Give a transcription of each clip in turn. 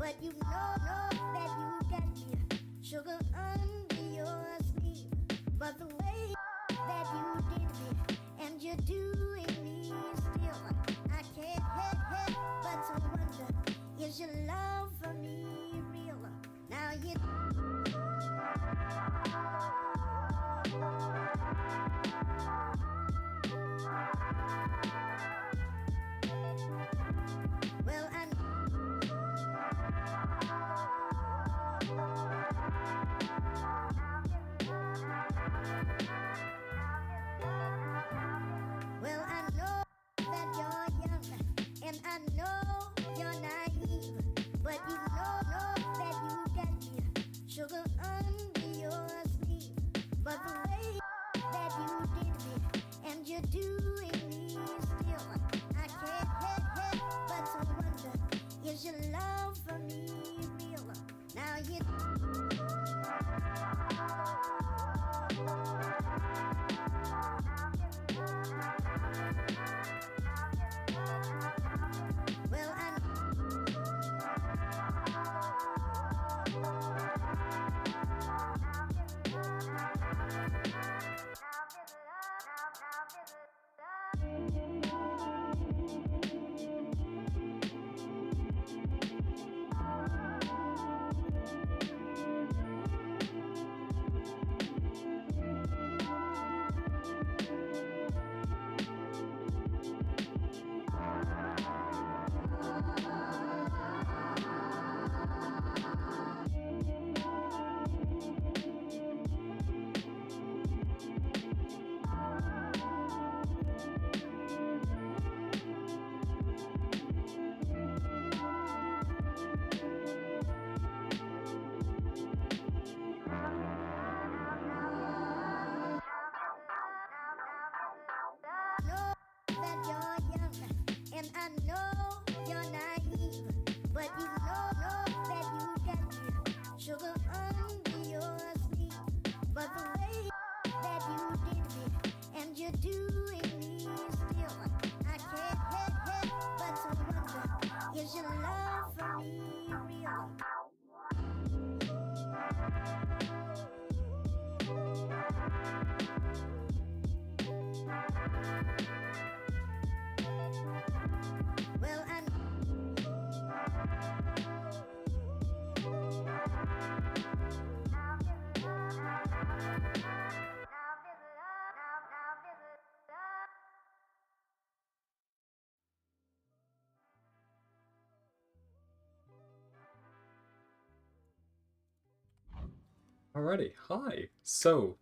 but you know that you got me sugar under your sleeve. But the way that you did me, and you're doing me still, I can't help but to wonder, is your love for me real? Now you. Well, I Well, I know that you're young, and I know you're naive, but you know that you got me sugar under your sleeve. But the way that you did me, and you're doing me still, I can't help but to wonder, is your love for me real? Now you. Well, I know that you're young, and I know you're naive, but you know that you got me sugar under your sleeve. But the way that you did me, and you're doing me still, I can't help but to wonder, is your love for me real? Well, I Alrighty, hi. So,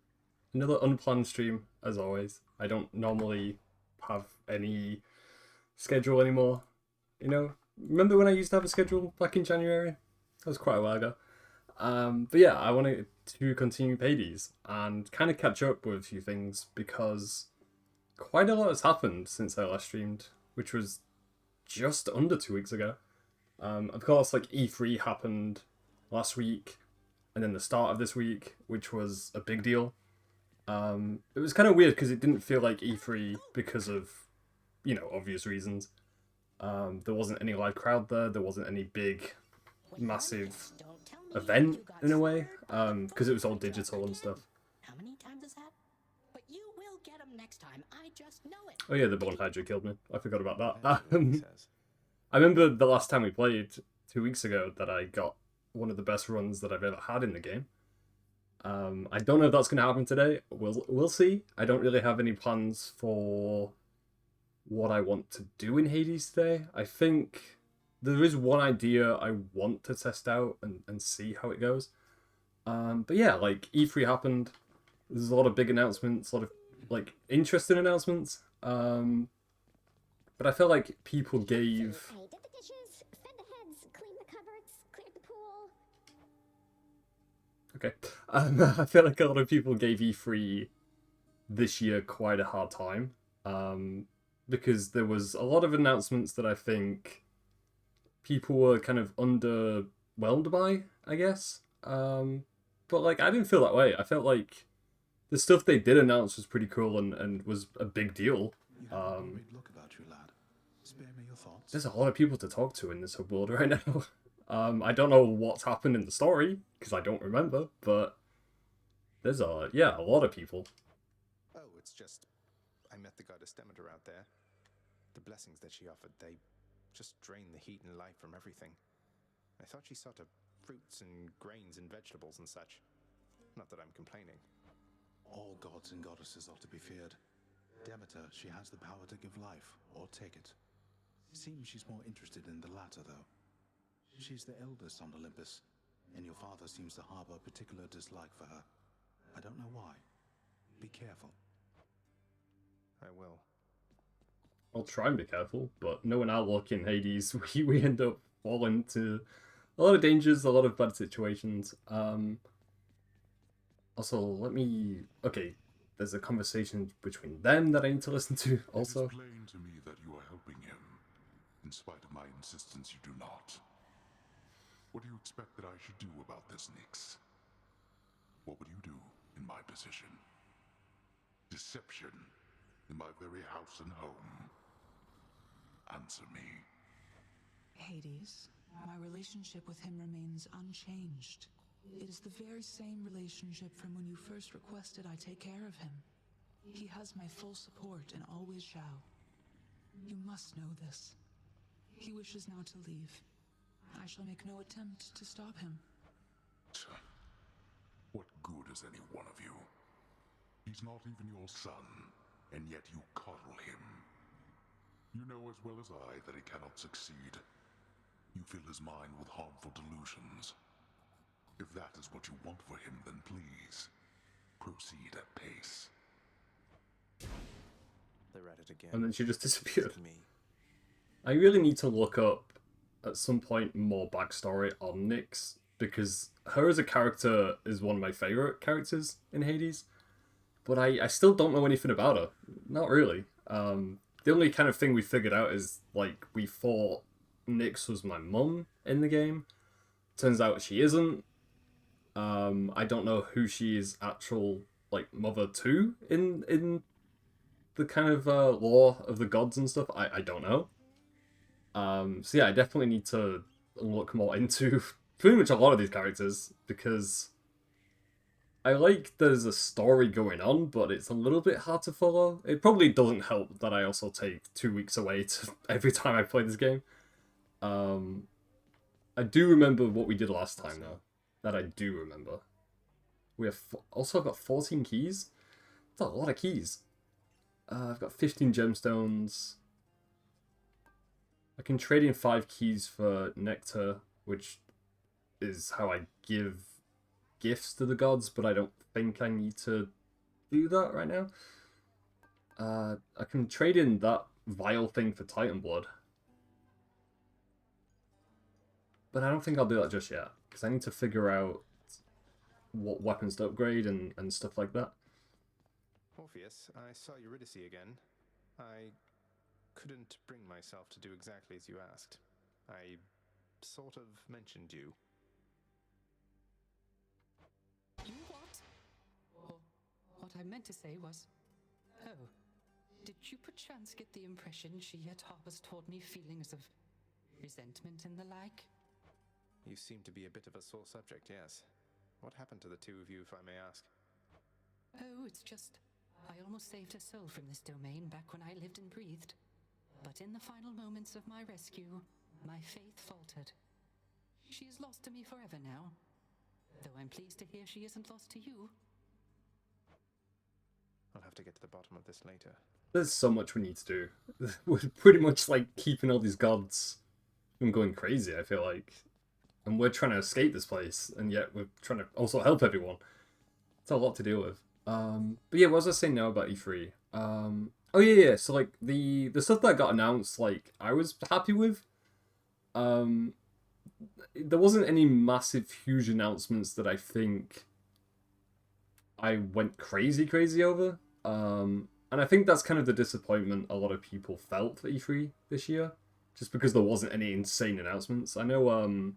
another unplanned stream, as always. I don't normally have any schedule anymore. You know, remember when I used to have a schedule back in January? That was quite a while ago. But yeah, I wanted to continue Hades and kind of catch up with a few things because quite a lot has happened since I last streamed, which was just under 2 weeks ago. Of course, like E3 happened last week, and then the start of this week, which was a big deal. It was kind of weird because it didn't feel like E3 because of, you know, obvious reasons. There wasn't any live crowd there. There wasn't any big, massive event in a way, because it was all digital and stuff. How many times is that? But you will get them next time. I just know it. Oh yeah, the Bone Hydra killed me. I forgot about that. I remember the last time we played 2 weeks ago that I got one of the best runs that I've ever had in the game. I don't know if that's going to happen today. We'll see. I don't really have any plans for what I want to do in Hades today. I think there is one idea I want to test out and see how it goes. But yeah, like E3 happened. There's a lot of big announcements, a lot of like interesting announcements. But I feel like people gave. I did the dishes, fed the heads, cleaned the cupboards, cleared the pool. Okay. I feel like a lot of people gave E3 this year quite a hard time. Because there was a lot of announcements that I think people were kind of underwhelmed by, I guess. But like, I didn't feel that way. I felt like the stuff they did announce was pretty cool and was a big deal. You have a worried look about you, lad. Spare me your thoughts. There's a lot of people to talk to in this world right now. I don't know what's happened in the story, because I don't remember, but there's a lot of people. Oh, it's just... I met the goddess Demeter out there. The blessings that she offered, they just drain the heat and life from everything. I thought she saw to fruits and grains and vegetables and such. Not that I'm complaining. All gods and goddesses are to be feared. Demeter, she has the power to give life, or take it. Seems she's more interested in the latter, though. She's the eldest on Olympus, and your father seems to harbor a particular dislike for her. I don't know why. Be careful. I will. I'll try and be careful, but knowing our luck in Hades, we end up falling into a lot of dangers, a lot of bad situations. Also, okay, there's a conversation between them that I need to listen to also. It is plain to me that you are helping him. In spite of my insistence, you do not. What do you expect that I should do about this, Nyx? What would you do in my position? Deception in my very house and home. Answer me. Hades, my relationship with him remains unchanged. It is the very same relationship from when you first requested I take care of him. He has my full support and always shall. You must know this. He wishes now to leave. I shall make no attempt to stop him. What good is any one of you? He's not even your son, and yet you coddle him. You know as well as I that he cannot succeed. You fill his mind with harmful delusions. If that is what you want for him, then please, proceed at pace. They're at it again. And then she just disappeared. It's me. I really need to look up, at some point, more backstory on Nyx, because her as a character is one of my favourite characters in Hades, but I still don't know anything about her. Not really. The only kind of thing we figured out is, like, we thought Nyx was my mum in the game. Turns out she isn't. I don't know who she is actual, like, mother to in the kind of lore of the gods and stuff. I don't know. So yeah, I definitely need to look more into pretty much a lot of these characters, because I like there's a story going on, but it's a little bit hard to follow. It probably doesn't help that I also take 2 weeks away every time I play this game. I do remember what we did last time, though. That I do remember. We have also got 14 keys. That's a lot of keys. I've got 15 gemstones. I can trade in 5 keys for nectar, which is how I give gifts to the gods, but I don't think I need to do that right now. I can trade in that vial thing for Titan blood. But I don't think I'll do that just yet, because I need to figure out what weapons to upgrade and stuff like that. Orpheus, I saw Eurydice again. I couldn't bring myself to do exactly as you asked. I sort of mentioned you. You what? Or what I meant to say was... Oh, did you perchance get the impression she yet harbors toward me feelings of resentment and the like? You seem to be a bit of a sore subject, yes. What happened to the two of you, if I may ask? Oh, it's just... I almost saved her soul from this domain back when I lived and breathed. But in the final moments of my rescue, my faith faltered. She is lost to me forever now. Though I'm pleased to hear she isn't lost to you. I'll have to get to the bottom of this later. There's so much we need to do. We're pretty much like keeping all these gods from going crazy, I feel like. And we're trying to escape this place, and yet we're trying to also help everyone. It's a lot to deal with. But yeah, what was I saying now about E3? Oh yeah, so like the stuff that got announced, like, I was happy with. There wasn't any massive, huge announcements that I think I went crazy over. And I think that's kind of the disappointment a lot of people felt for E3 this year, just because there wasn't any insane announcements. I know,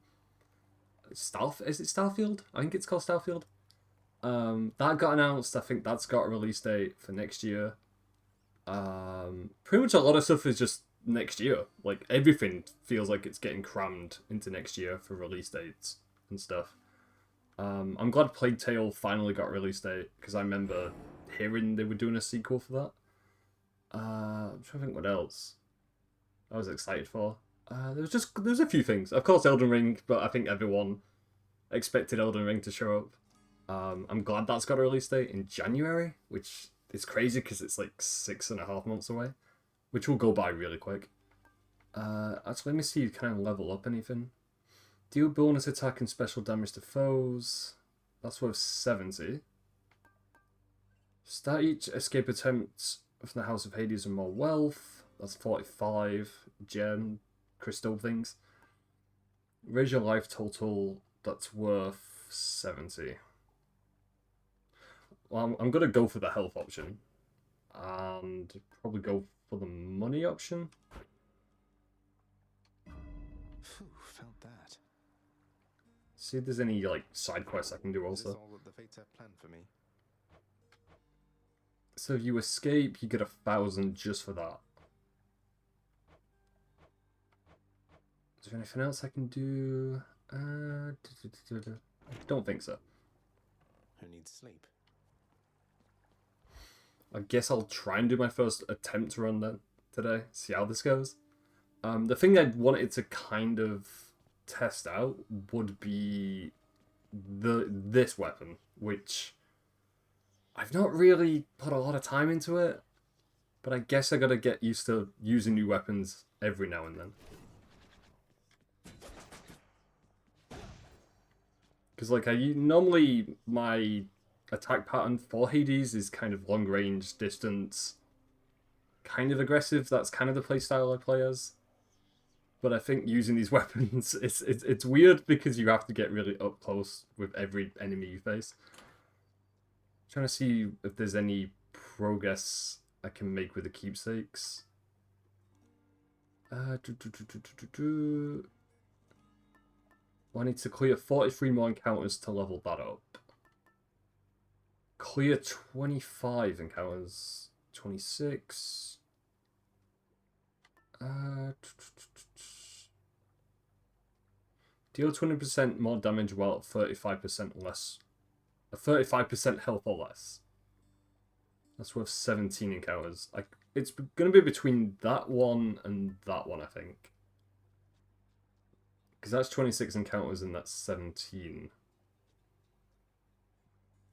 is it Starfield? I think it's called Starfield. That got announced. I think that's got a release date for next year. Pretty much a lot of stuff is just next year. Like, everything feels like it's getting crammed into next year for release dates and stuff. I'm glad Plague Tale finally got a release date, because I remember hearing they were doing a sequel for that. I'm trying to think what else I was excited for. There's a few things. Of course, Elden Ring, but I think everyone expected Elden Ring to show up. I'm glad that's got a release date in January, which is crazy because it's like 6.5 months away, which will go by really quick. Actually, let me see, can I level up anything? Deal bonus attack and special damage to foes. That's worth 70. Start each escape attempt from the House of Hades and more wealth. That's 45 gem crystal things. Raise your life total. That's worth 70. Well, I'm going to go for the health option. And probably go for the money option. Phew, felt that. See if there's any like side quests I can do Is this also. all that the fates have planned for me? So if you escape, you get 1,000 just for that. Is there anything else I can do? I don't think so. Who needs sleep? I guess I'll try and do my first attempt run then today. See how this goes. The thing I wanted to kind of test out would be this weapon, which I've not really put a lot of time into it, but I guess I gotta get used to using new weapons every now and then. Because like normally my attack pattern for Hades is kind of long range, distance, kind of aggressive. That's kind of the playstyle I play as. But I think using these weapons, it's weird because you have to get really up close with every enemy you face. Trying to see if there's any progress I can make with the keepsakes. Well, I need to clear 43 more encounters to level that up. Clear 25 encounters. 26. Deal 20% more damage while at 35% less. 35% health or less. That's worth 17 encounters. It's going to be between that one and that one, I think. Because that's 26 encounters and that's 17.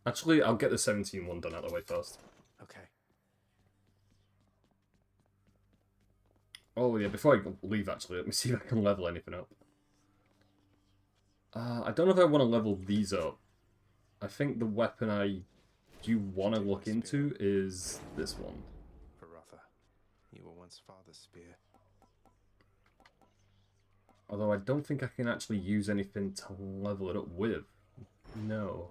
Actually, I'll get the 17 one done out of the way first. Okay. Oh yeah, before I leave actually, let me see if I can level anything up. I don't know if I want to level these up. I think the weapon I do want to look into is this one. Barotha, you were once father's spear. Although I don't think I can actually use anything to level it up with. No.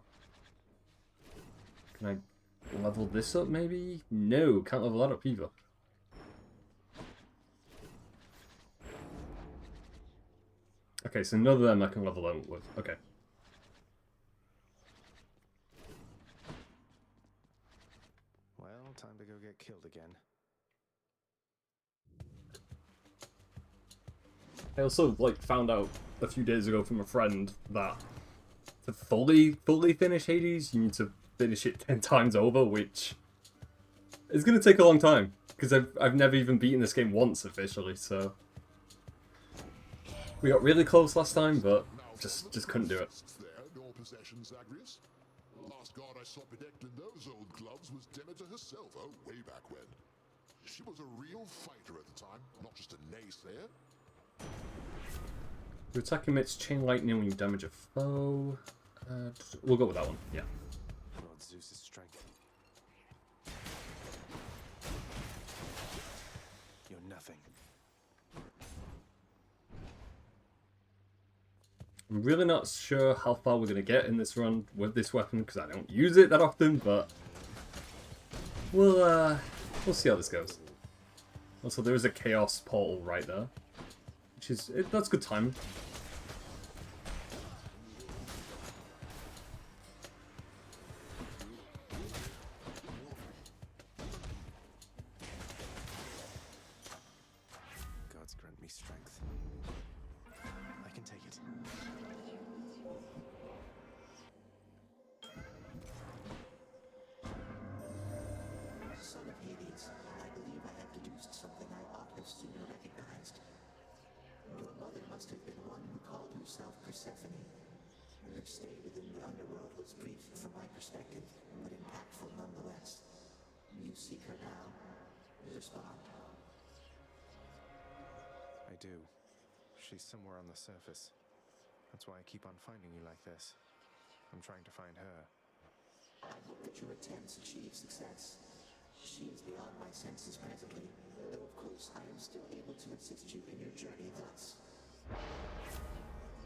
Can I level this up maybe? No, can't level that up either. Okay, so none of them I can level them with. Okay. Well, time to go get killed again. I also found out a few days ago from a friend that to fully finish Hades, you need to finish it 10 times over, which is going to take a long time because I've never even beaten this game once officially. So we got really close last time, but just couldn't do it. There, no possessions, Zagreus. Last god I saw protecting those old gloves was Demeter herself, way back when. She was a real fighter at the time, not just a naysayer. Your attack emits chain lightning when you damage a foe. We'll go with that one, yeah. Lord Zeus's strength. You're nothing. I'm really not sure how far we're going to get in this run with this weapon because I don't use it that often, but we'll see how this goes. Also, there is a chaos portal right there, which is that's good timing. respond? I do. She's somewhere on the surface. That's why I keep on finding you like this. I'm trying to find her. I hope that your attempts achieve success. She is beyond my senses presently, though of course I am still able to assist you in your journey thus.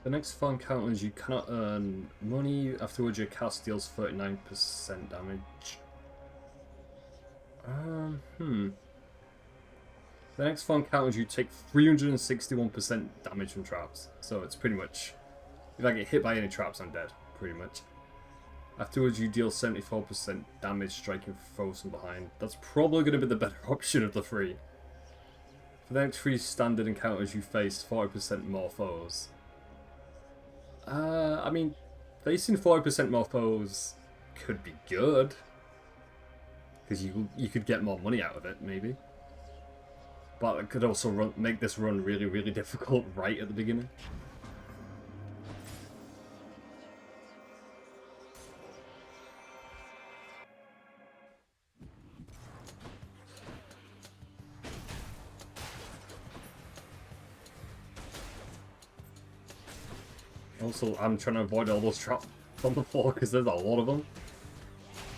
The next 4 encounters you cannot earn money. Afterwards your cast deals 39% damage. The next 4 encounters you take 361% damage from traps. So it's pretty much, if I get hit by any traps I'm dead, pretty much. Afterwards you deal 74% damage striking foes from behind. That's probably going to be the better option of the 3. For the next 3 standard encounters you face 40% more foes. I mean, facing 40% more foes could be good. Because you could get more money out of it, maybe. But it could also make this run really, really difficult right at the beginning. Also, I'm trying to avoid all those traps on the floor because there's a lot of them.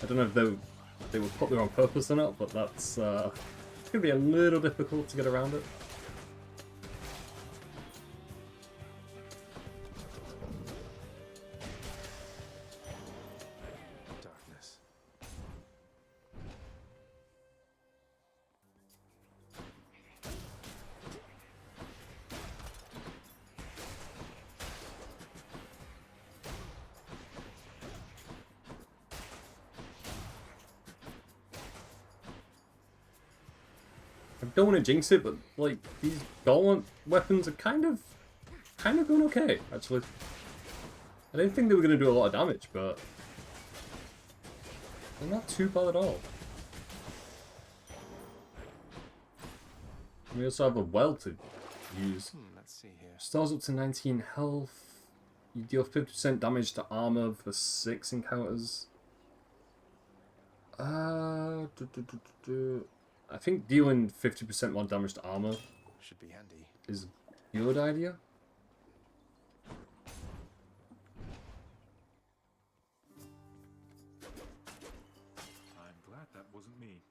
I don't know if they were put there on purpose or not, but that's going to be a little difficult to get around it. Darkness. I don't want to jinx it, but like these gauntlet weapons are kind of going okay, actually. I didn't think they were going to do a lot of damage, but they're not too bad at all. We also have a well to use. Let's see here. Stars up to 19 health. You deal 50% damage to armor for 6 encounters. I think dealing 50% more damage to armor should be handy. Is a good idea. I'm glad that wasn't me.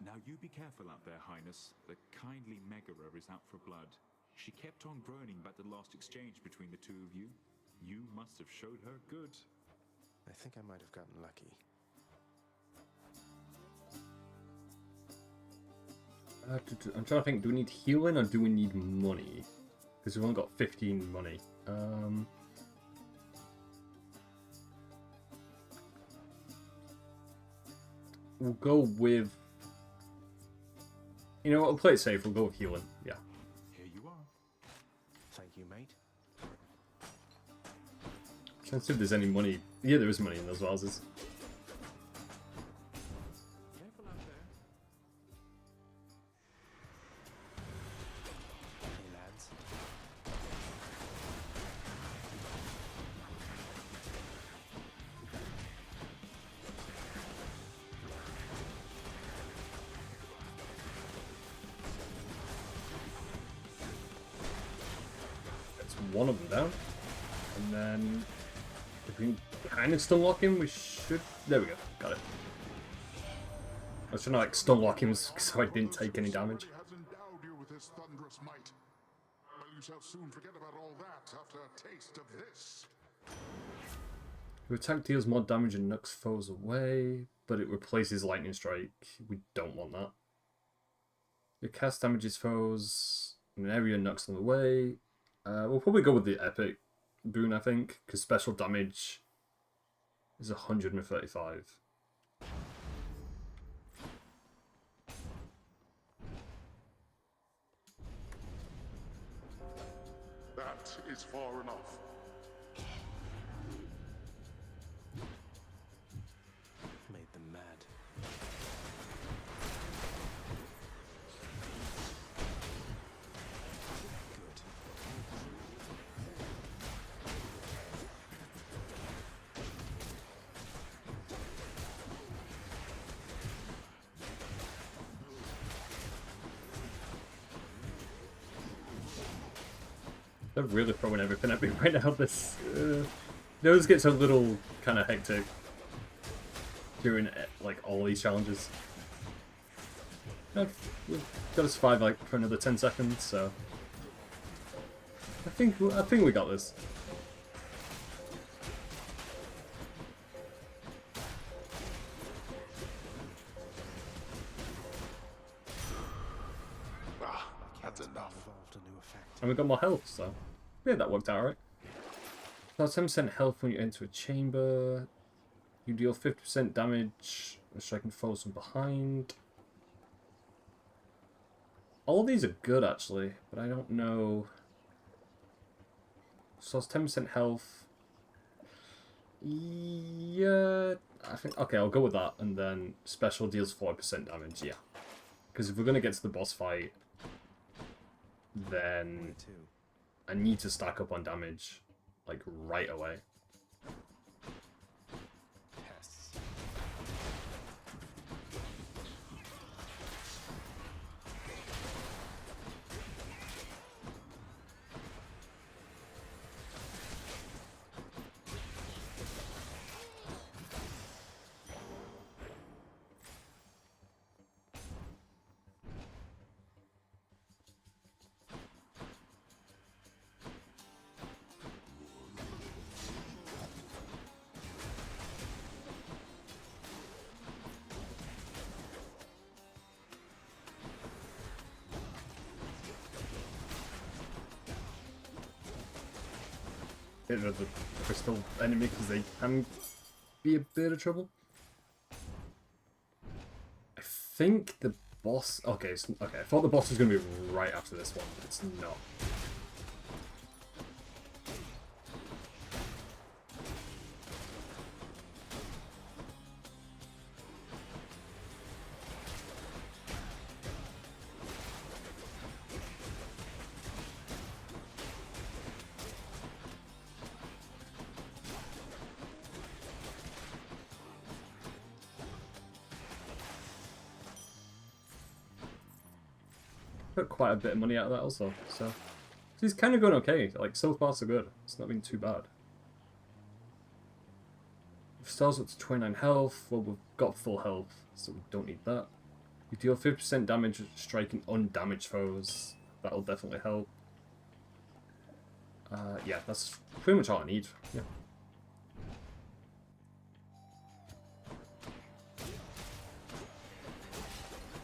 Now you be careful out there, Highness. The kindly Megara is out for blood. She kept on groaning about the last exchange between the two of you. You must have showed her good. I think I might have gotten lucky. I'm trying to think, do we need healing or do we need money? Because we've only got 15 money. We'll go with... You know what, we'll play it safe, we'll go with healing, yeah. Here you are. Thank you, mate. Trying to see if there's any money. Yeah, there is money in those vases. Careful out there. Hey, lads. That's one of them down. And then... if we can kind of stun lock him, we should... There we go, got it. I was trying to like stun lock him so I didn't take any damage. Has endowed you with his thunderous might. Well, you shall soon forget about all that after a taste of this. Your attack deals more damage and knocks foes away, but it replaces lightning strike. We don't want that. Your cast damages foes in an area and knocks them away. We'll probably go with the epic boon, I think, because special damage is 135. That is far enough. Made them mad. Good. They're really throwing everything at me right now. Those gets a little kind of hectic during like all these challenges. We've got to survive like for another 10 seconds, so I think we got this. That's enough. And we got more health, so yeah, that worked out alright. About 10% health when you enter a chamber. You deal 50% damage, striking foes from behind. All of these are good actually, but I don't know. So it's 10% health. Yeah, I think okay, I'll go with that, and then special deals 40% damage. Yeah, because if we're gonna get to the boss fight, then I need to stack up on damage, like, right away. Get rid of the crystal enemy because they can be a bit of trouble. I think the boss. Okay, okay. I thought the boss was going to be right after this one, but it's not. Got quite a bit of money out of that also, so he's kind of going okay. Like, so far so good. It's not been too bad. Stars up to 29 health. Well, we've got full health, so we don't need that. You deal 50% damage striking undamaged foes. That'll definitely help. Yeah, that's pretty much all I need. Yeah.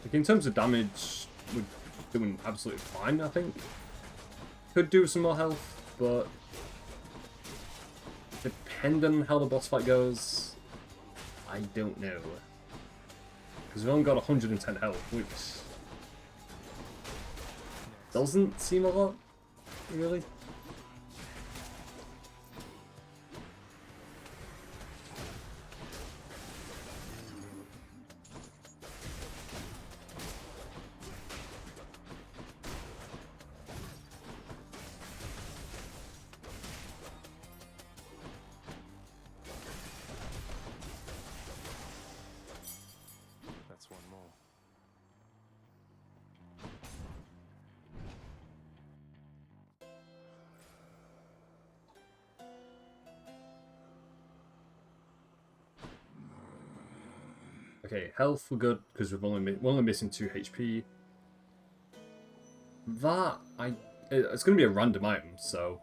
Like, in terms of damage, we're doing absolutely fine, I think. Could do some more health, but depending on how the boss fight goes, I don't know. Because we've only got 110 health, which doesn't seem a lot, really. Okay, health we're good because we're only missing 2 HP. That it's going to be a random item, so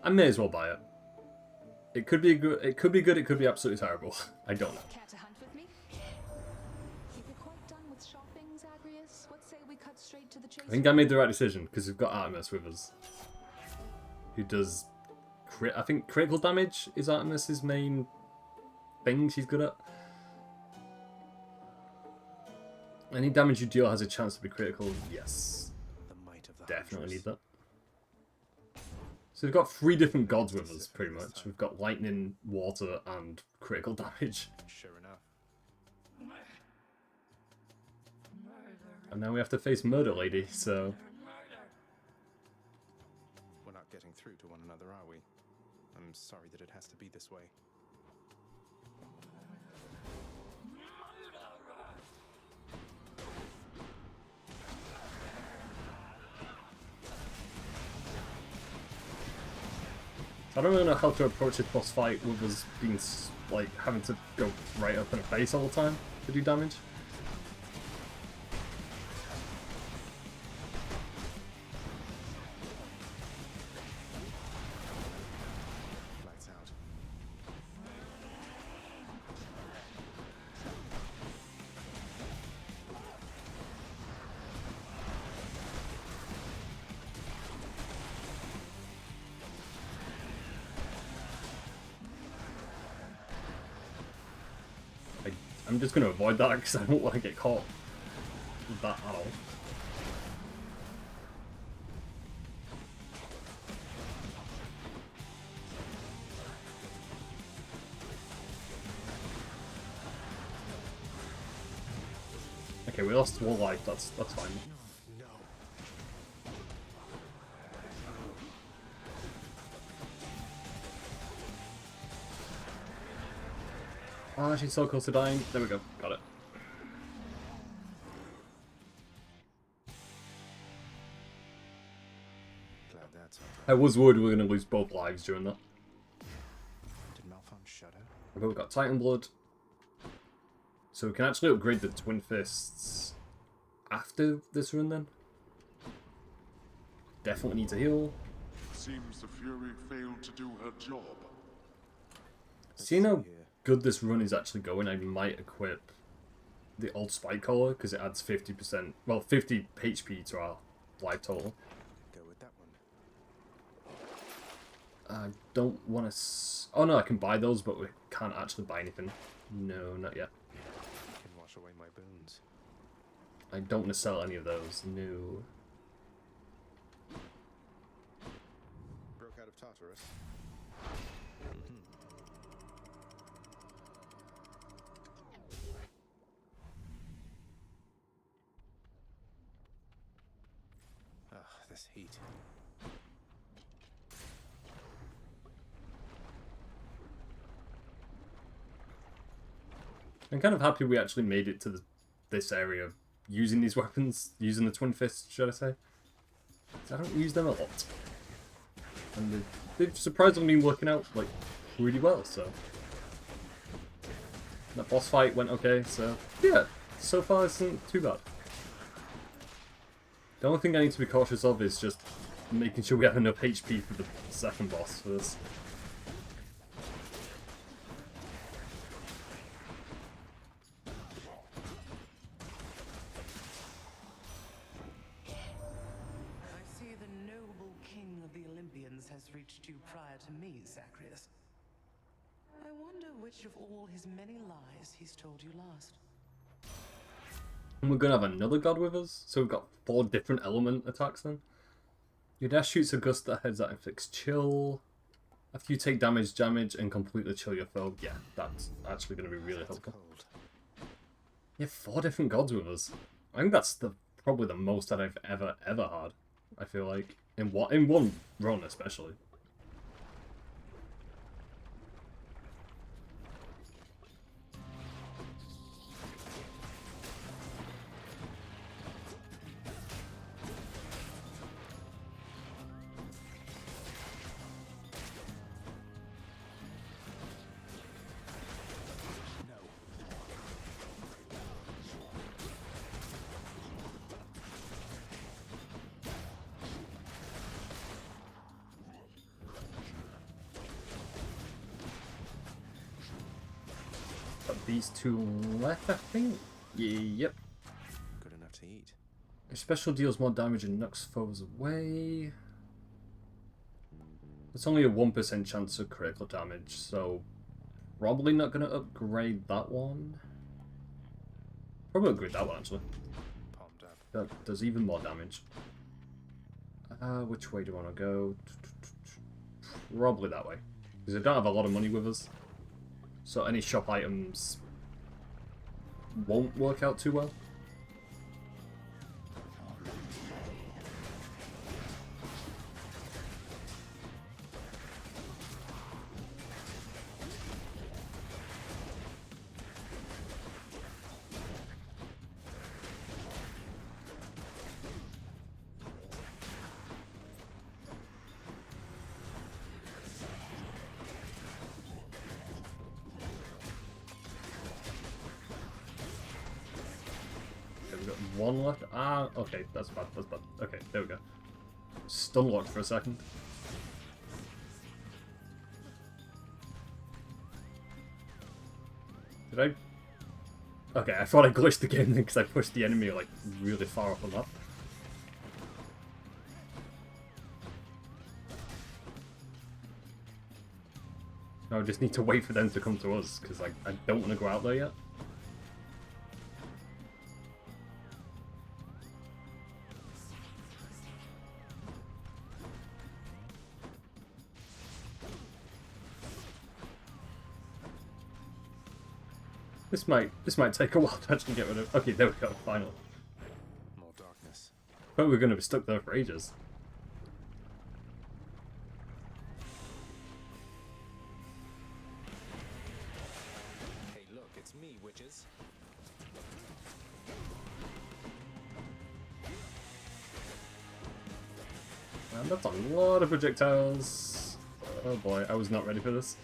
I may as well buy it. It could be good. It could be good. It could be absolutely terrible. I don't know. Care to hunt with me? If you're quite done with shopping, Zagreus, what say we cut straight to the chase? I think I made the right decision because we've got Artemis with us, who does I think critical damage is Artemis's main thing she's good at. Any damage you deal has a chance to be critical. Yes, definitely need that. So we've got 3 different gods with us, pretty much. We've got lightning, water, and critical damage. Sure enough. And now we have to face Murder Lady, so... We're not getting through to one another, are we? I'm sorry that it has to be this way. I don't really know how to approach this boss fight with us being, like, having to go right up in the face all the time to do damage. Lights out. I'm just going to avoid that because I don't want to get caught with that at all. Okay, we lost one life, that's fine. Ah, she's so close to dying. There we go. Got it. Glad that's over. I was worried we were going to lose both lives during that. Did Malphon shudder? But we've got Titan Blood. So we can actually upgrade the Twin Fists after this run then. Definitely need to heal. Seems the Fury failed to do her job. Seeing how good this run is actually going, I might equip the old Spike Collar because it adds 50%, well, 50 HP to our life total. Go with that one. I don't want to... Oh no, I can buy those, but we can't actually buy anything. No, not yet. Can wash away my boons. I don't want to sell any of those. No. Broke out of Tartarus. This heat. I'm kind of happy we actually made it to this area using these weapons, using the Twin Fists, should I say. I don't use them a lot. And they've surprisingly been working out, like, really well, so. That boss fight went okay, so yeah, so far it isn't too bad. The only thing I need to be cautious of is just making sure we have enough HP for the second boss for this. I see the noble king of the Olympians has reached you prior to me, Zacharias. I wonder which of all his many lies he's told you last. And we're going to have another god with us, so we've got 4 different element attacks then. Your dash shoots a gust that heads that inflicts chill. After you take damage, and completely chill your foe. Yeah, that's actually going to be really helpful. You have 4 different gods with us. I think that's probably the most that I've ever had. I feel like in one run especially. These 2 left, I think? Yep. Good enough to eat. Your special deals more damage and knocks foes away. It's only a 1% chance of critical damage, so probably not going to upgrade that one. Probably upgrade that one, actually. Palmed up. That does even more damage. Which way do I want to go? Probably that way. Because I don't have a lot of money with us. So any shop items won't work out too well. one left. Ah, okay, that's bad, that's bad. Okay, there we go. Stun locked for a second. Did I? Okay, I thought I glitched the game because I pushed the enemy like really far up on that. I just need to wait for them to come to us because I don't want to go out there yet. This might take a while to actually get rid of. Okay, there we go. Finally. More darkness. But we're going to be stuck there for ages. Hey, look, it's me, witches. And that's a lot of projectiles. Oh boy, I was not ready for this.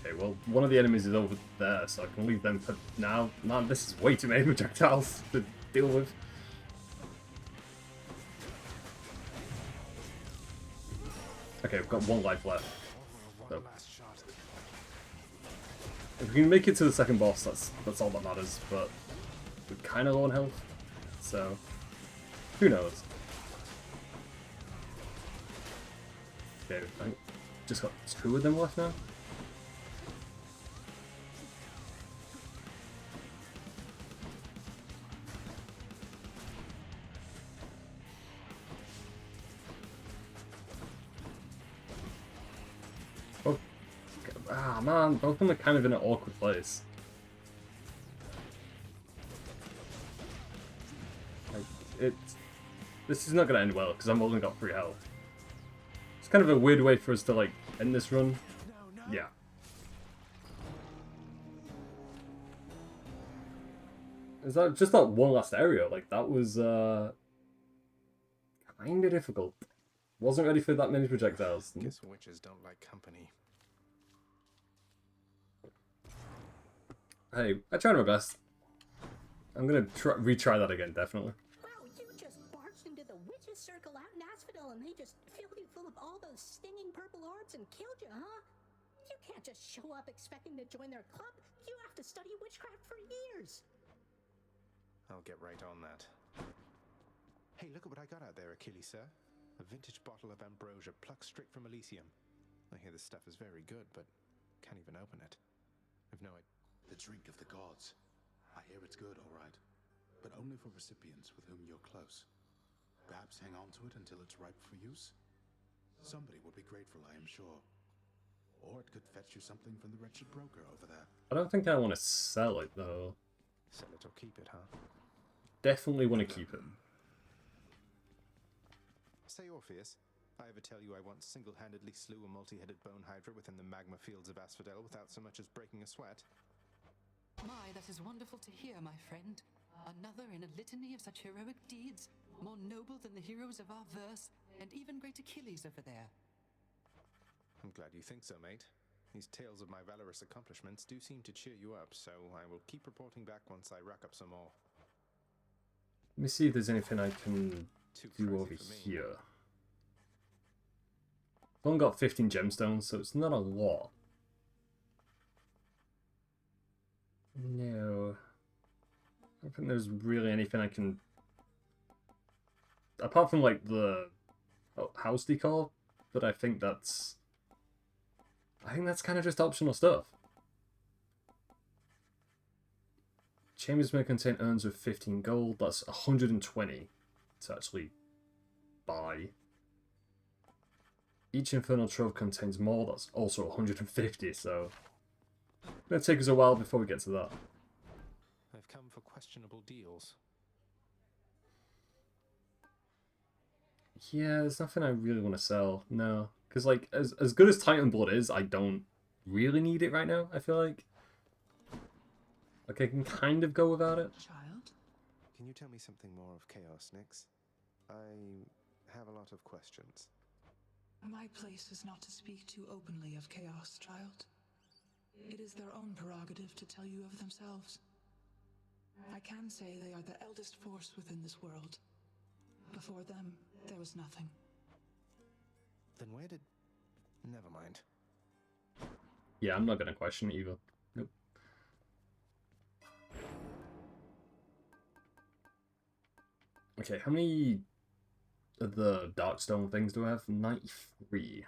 Okay, well, one of the enemies is over there, so I can leave them for now. Man, this is way too many projectiles to deal with. Okay, I've got one life left. So. If we can make it to the second boss, that's all that matters, but we're kind of low on health, so who knows. Okay, I just got 2 of them left now. Ah man, both of them are kind of in an awkward place. Like, this is not going to end well because I've only got 3 health. It's kind of a weird way for us to like end this run. Yeah. Is that just that one last area? Like that was kind of difficult. Wasn't ready for that many projectiles. Guess witches don't like company. Hey, I tried my best. I'm gonna retry that again, definitely. Wow, you just barged into the witches' circle out in Asphodel and they just filled you full of all those stinging purple orbs and killed you, huh? You can't just show up expecting to join their club. You have to study witchcraft for years. I'll get right on that. Hey, look at what I got out there, Achilles, sir. A vintage bottle of ambrosia plucked straight from Elysium. I hear this stuff is very good, but can't even open it. I've no idea. The drink of the gods. I hear it's good, all right. But only for recipients with whom you're close. Perhaps hang on to it until it's ripe for use? Somebody would be grateful, I am sure. Or it could fetch you something from the wretched broker over there. I don't think I want to sell it, though. Sell it or keep it, huh? Definitely want to keep it. Say, Orpheus, I ever tell you I once single-handedly slew a multi-headed bone hydra within the magma fields of Asphodel without so much as breaking a sweat? My, that is wonderful to hear, my friend. Another in a litany of such heroic deeds, more noble than the heroes of our verse, and even great Achilles over there. I'm glad you think so, mate. These tales of my valorous accomplishments do seem to cheer you up, so I will keep reporting back once I rack up some more. Let me see if there's anything I can do over here. I've only got 15 gemstones, so it's not a lot. No. I don't think there's really anything I can... Apart from, like, the house decor, but I think that's kind of just optional stuff. Chambers may contain urns of 15 gold. That's 120 to actually buy. Each infernal trove contains more. That's also 150, so... It's going to take us a while before we get to that. I've come for questionable deals. Yeah, there's nothing I really want to sell. No. Because, like, as good as Titan Blood is, I don't really need it right now, I feel like. Like, I can kind of go without it. Child? Can you tell me something more of Chaos, Nyx? I have a lot of questions. My place is not to speak too openly of Chaos, child. It is their own prerogative to tell you of themselves. I can say they are the eldest force within this world. Before them, there was nothing. Then where did... Never mind. Yeah, I'm not gonna question it either. Nope. Okay, how many of the Darkstone things do I have? 93.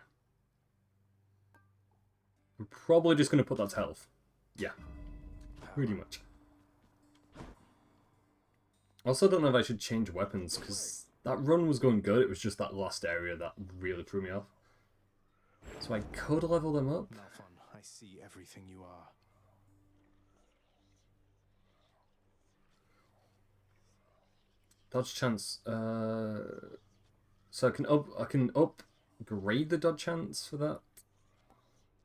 We're probably just gonna put that to health. Yeah, pretty much. I also don't know if I should change weapons, because that run was going good, it was just that last area that really threw me off. So I could level them up. Malphon, I see everything you are. Dodge chance. So I can upgrade the dodge chance for that.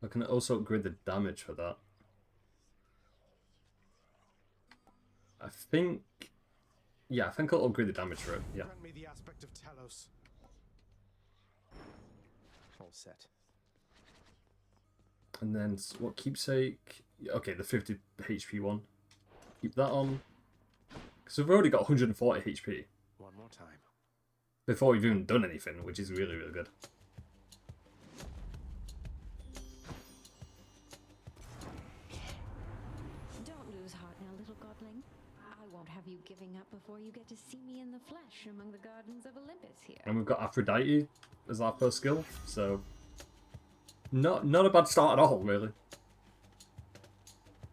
I can also upgrade the damage for that. I think... Yeah, I think I'll upgrade the damage for it, yeah. Grant me the aspect of Talos. All set. And then, what, keepsake? Okay, the 50 HP one. Keep that on. Because we've already got 140 HP. One more time. Before we've even done anything, which is really, really good. Don't lose heart now, little godling. I won't have you giving up before you get to see me in the flesh among the gardens of Olympus here. And we've got Aphrodite as our first skill, so... Not a bad start at all, really.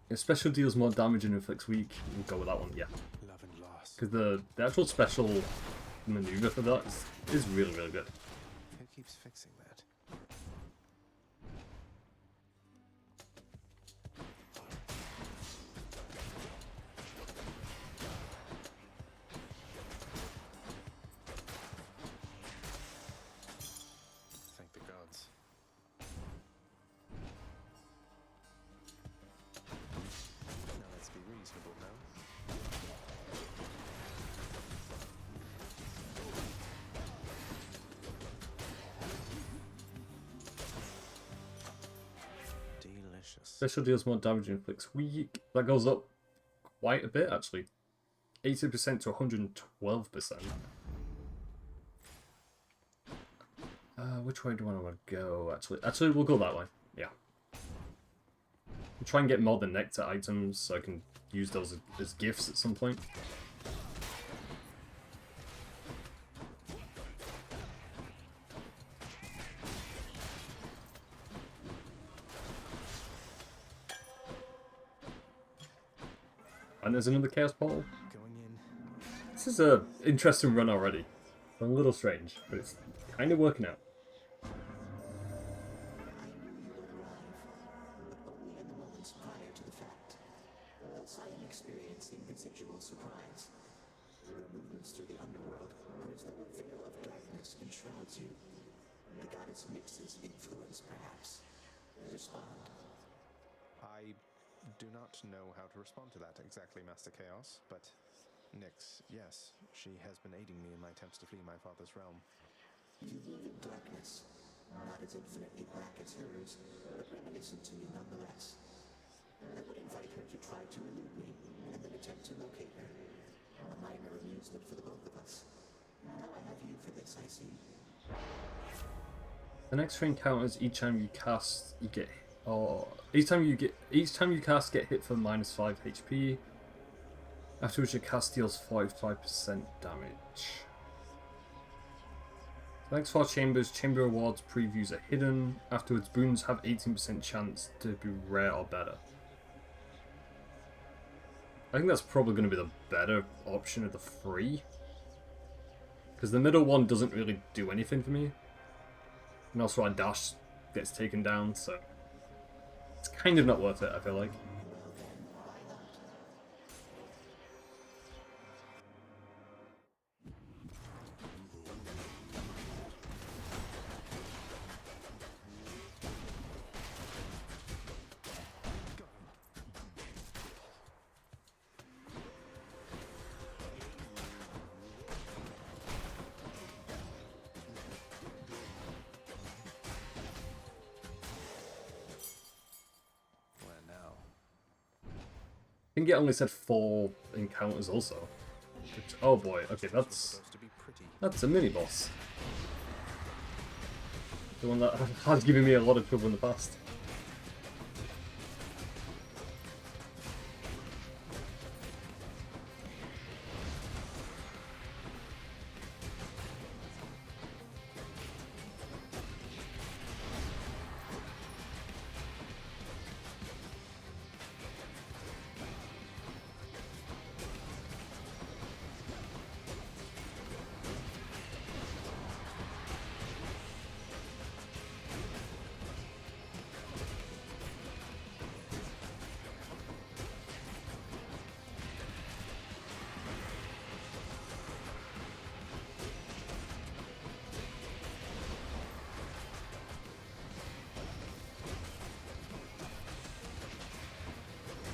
If special deals more damage and inflicts weak, we'll go with that one, yeah. Love and loss. Because the actual special maneuver for that is really, really good. Who keeps fixing that? Thank the gods. Now let's be reasonable now. Delicious. Special deals more damage and inflicts weak. That goes up quite a bit, actually. 80% to 112%. Which way do I want to go, actually, we'll go that way. Yeah. We'll try and get more than nectar items so I can use those as gifts at some point. And there's another chaos portal. Going in. This is a interesting run already. It's a little strange, but it's kind of working out. Only in the moments prior to the fact. Else I am experiencing consensual surprise. Your movements through the underworld, as though a veil of darkness enshrouds you. The goddess mixes influence, perhaps. Respond. I do not know how to respond to that exactly, Master Chaos, but Nyx, yes, she has been aiding me in my attempts to flee my father's realm. You live in darkness, not as infinitely black as hers, but reminiscent to me nonetheless. I would invite her to try to elude me, and then attempt to locate her. A minor amusement for the both of us. Now I have you for this, I see. The next three encounters, each time you cast, you get, or each time you cast, get hit for -5 HP. After which your cast deals 45% damage. The next 4 chambers, chamber rewards previews are hidden. Afterwards, boons have 18% chance to be rare or better. I think that's probably going to be the better option of the 3. Because the middle one doesn't really do anything for me. And also our dash gets taken down, so it's kind of not worth it, I feel like. think it only said 4 encounters also. Which, oh boy, okay, that's a mini boss. The one that has given me a lot of trouble in the past.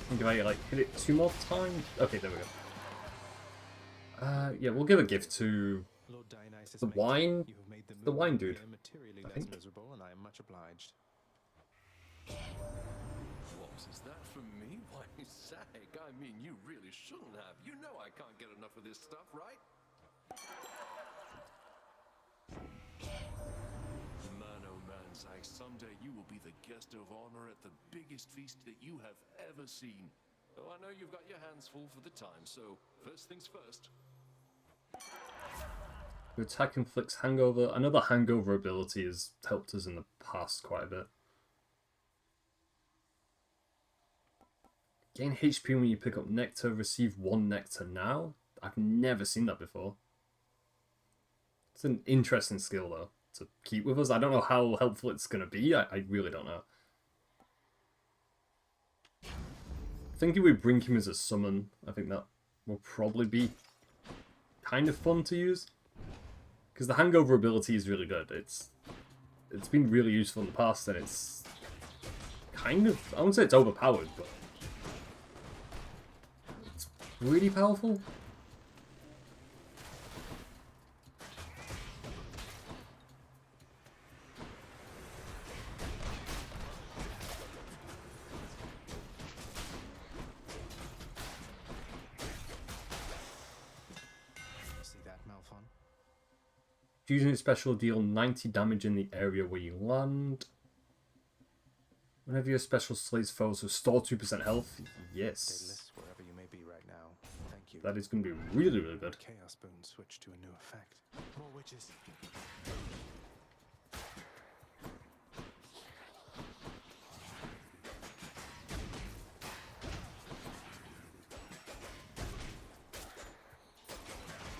Think if I like hit it 2 more times. Okay, there we go. Yeah, we'll give a gift to the wine dude. I think. Miserable, and I am much obliged. What is that from me? Why, sag, I mean, you really shouldn't have. You know I can't get enough of this stuff, right? Man, oh man, Zag, someday you will be the guest of honor at the biggest feast that you have ever seen. Oh, I know you've got your hands full for the time, so first things first. The attack inflicts hangover. Another hangover ability has helped us in the past quite a bit. Gain HP when you pick up nectar. Receive 1 nectar now. I've never seen that before. It's an interesting skill though to keep with us. I don't know how helpful it's going to be. I really don't know. I think if we bring him as a summon, I think that will probably be kind of fun to use. Because the hangover ability is really good. It's been really useful in the past, and it's kind of, I wouldn't say it's overpowered, but it's really powerful. Using a special deal 90 damage in the area where you land. Whenever your special slays foes, restore 2% health. Yes. Wherever you may be right now. Thank you. That is going to be really, really good. Chaos Boon switch to a new effect. More witches.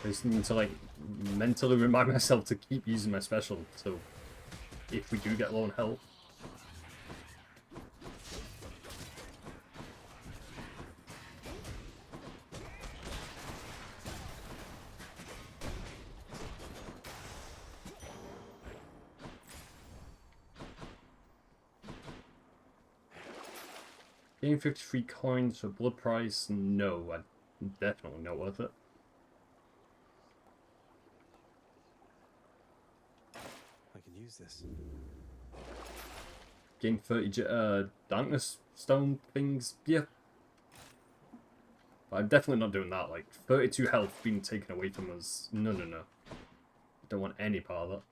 I just need to like mentally remind myself to keep using my special, so if we do get low on health. Gain 53 coins for blood price. No, definitely not worth it. Use this. Gain 30 darkness stone things. Yeah. But I'm definitely not doing that. Like 32 health being taken away from us. No. Don't want any part of that.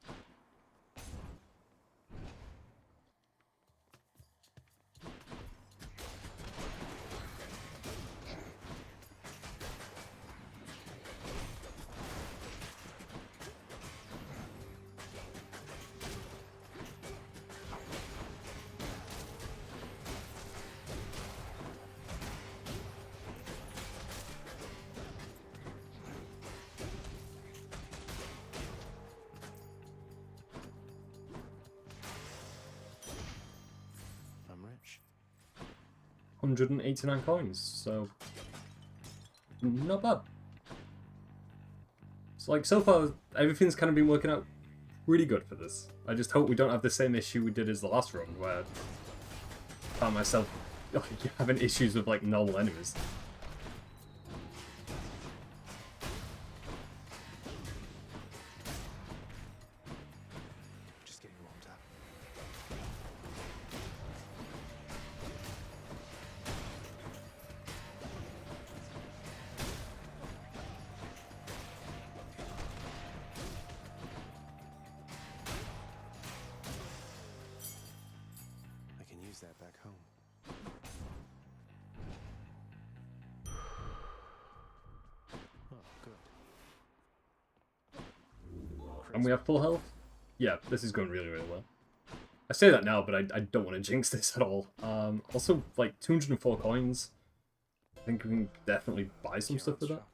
I'm rich. 189 coins, so not bad. So like so far, everything's kind of been working out really good for this. I just hope we don't have the same issue we did as the last run, where I found myself having issues with like normal enemies. Just getting warmed up. use that back home. Oh, good. And we have full health? Yeah, this is going really, really well. I say that now, but I don't want to jinx this at all. Also, like, 204 coins. I think we can definitely buy some stuff with that.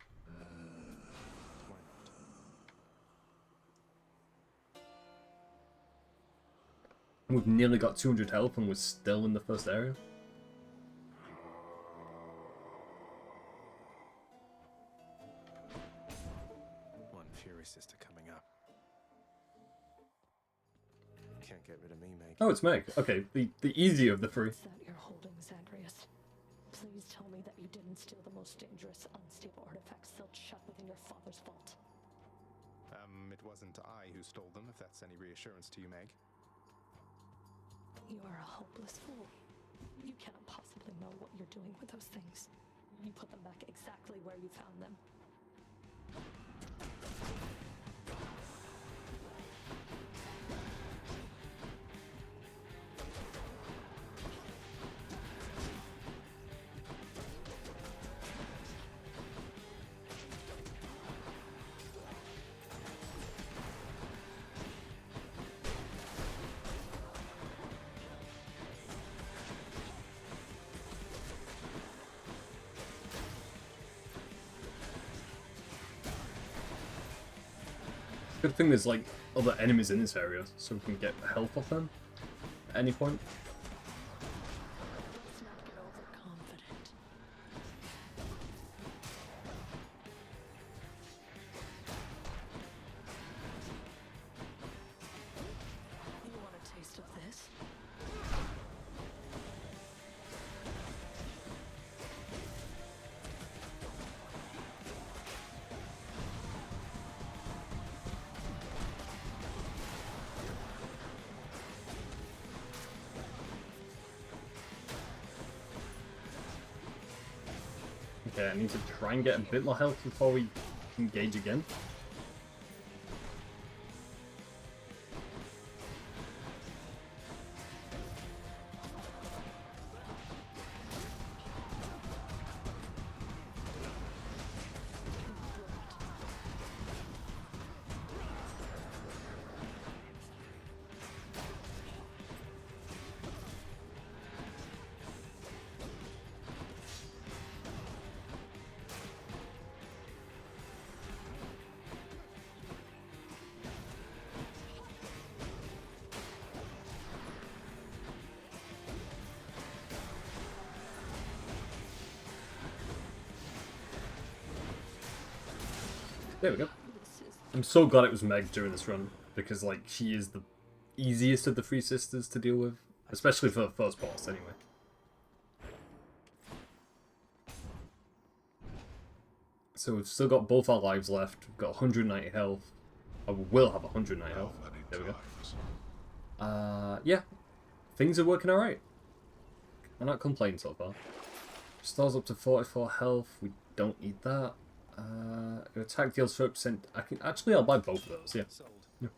We've nearly got 200 health and we're still in the first area. One Fury Sister coming up. Can't get rid of me, Meg. Oh, it's Meg. Okay, the easier of the three. What's that you're holding, Zandrius? Please tell me that you didn't steal the most dangerous, unstable artifacts sealed shut within your father's vault. It wasn't I who stole them, if that's any reassurance to you, Meg. You are a hopeless fool. You cannot possibly know what you're doing with those things. You put them back exactly where you found them. Good thing there's like other enemies in this area, so we can get health off them at any point. Let's not get overconfident. You want a taste of this? Okay, I need to try and get a bit more health before we engage again. There we go. I'm so glad it was Meg during this run, because like she is the easiest of the three sisters to deal with, especially for the first boss anyway. So we've still got both our lives left. We've got 190 health. I will have 190 health. There we go. Yeah. Things are working alright. I'm not complaining so far. Stars up to 44 health. We don't need that. Your attack deals 30%. I'll buy both of those, yeah. Yeah.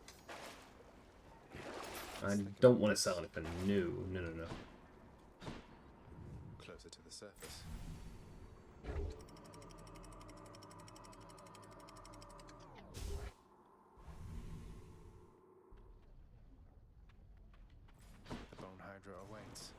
I don't want to sell anything new. No. Closer to the surface. The Bone Hydra awaits.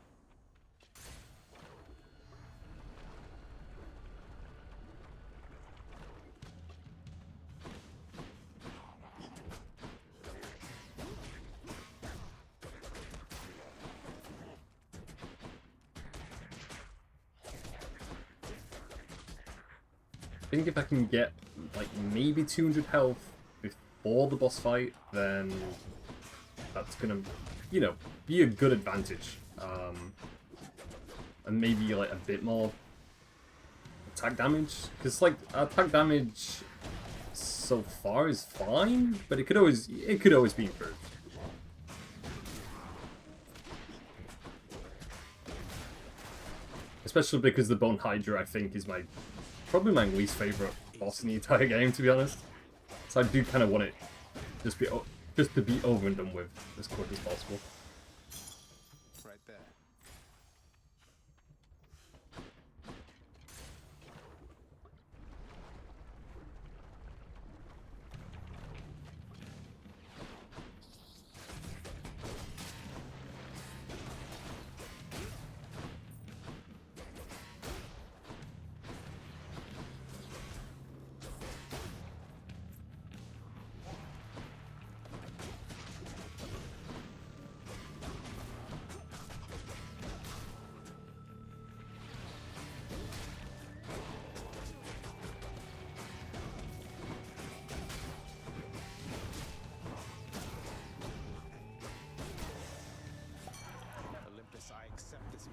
I think if I can get like maybe 200 health before the boss fight, then that's gonna, you know, be a good advantage. And maybe like a bit more attack damage, because like attack damage so far is fine, but it could always be improved. Especially because the Bone Hydra, I think, is probably my least favorite boss in the entire game, to be honest. So I do kind of want it just to be over and done with as quick as possible. Right there.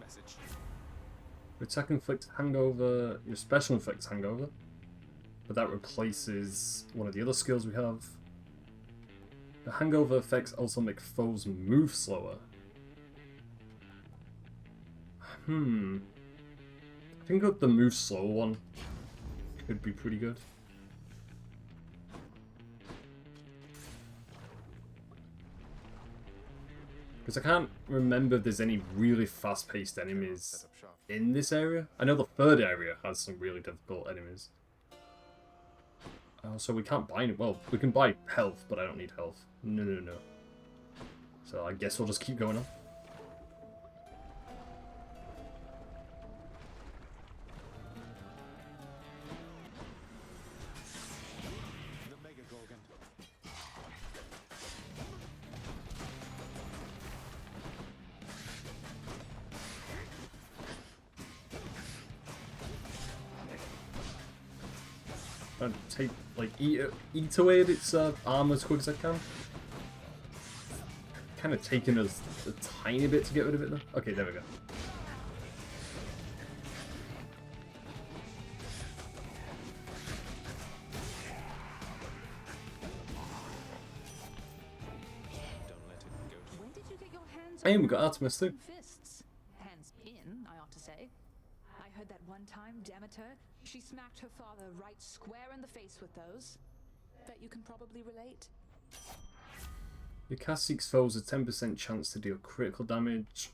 message. Your attack inflicts hangover, your special inflicts hangover, but that replaces one of the other skills we have. The hangover effects also make foes move slower. I think the move slower one could be pretty good. Because I can't remember if there's any really fast-paced enemies in this area. I know the third area has some really difficult enemies. So we can't buy any. Well, we can buy health, but I don't need health. No. So I guess we'll just keep going on. And take, like, eat away at its armor as quick as I can. Kind of taking us a tiny bit to get rid of it though. Okay, there we go. Hey, we got Artemis too. Fists. Hands in, I ought to say. I heard that one time Demeter, she smacked her father right square in the face with those. Bet you can probably relate. Your cast seeks foes a 10% chance to deal critical damage.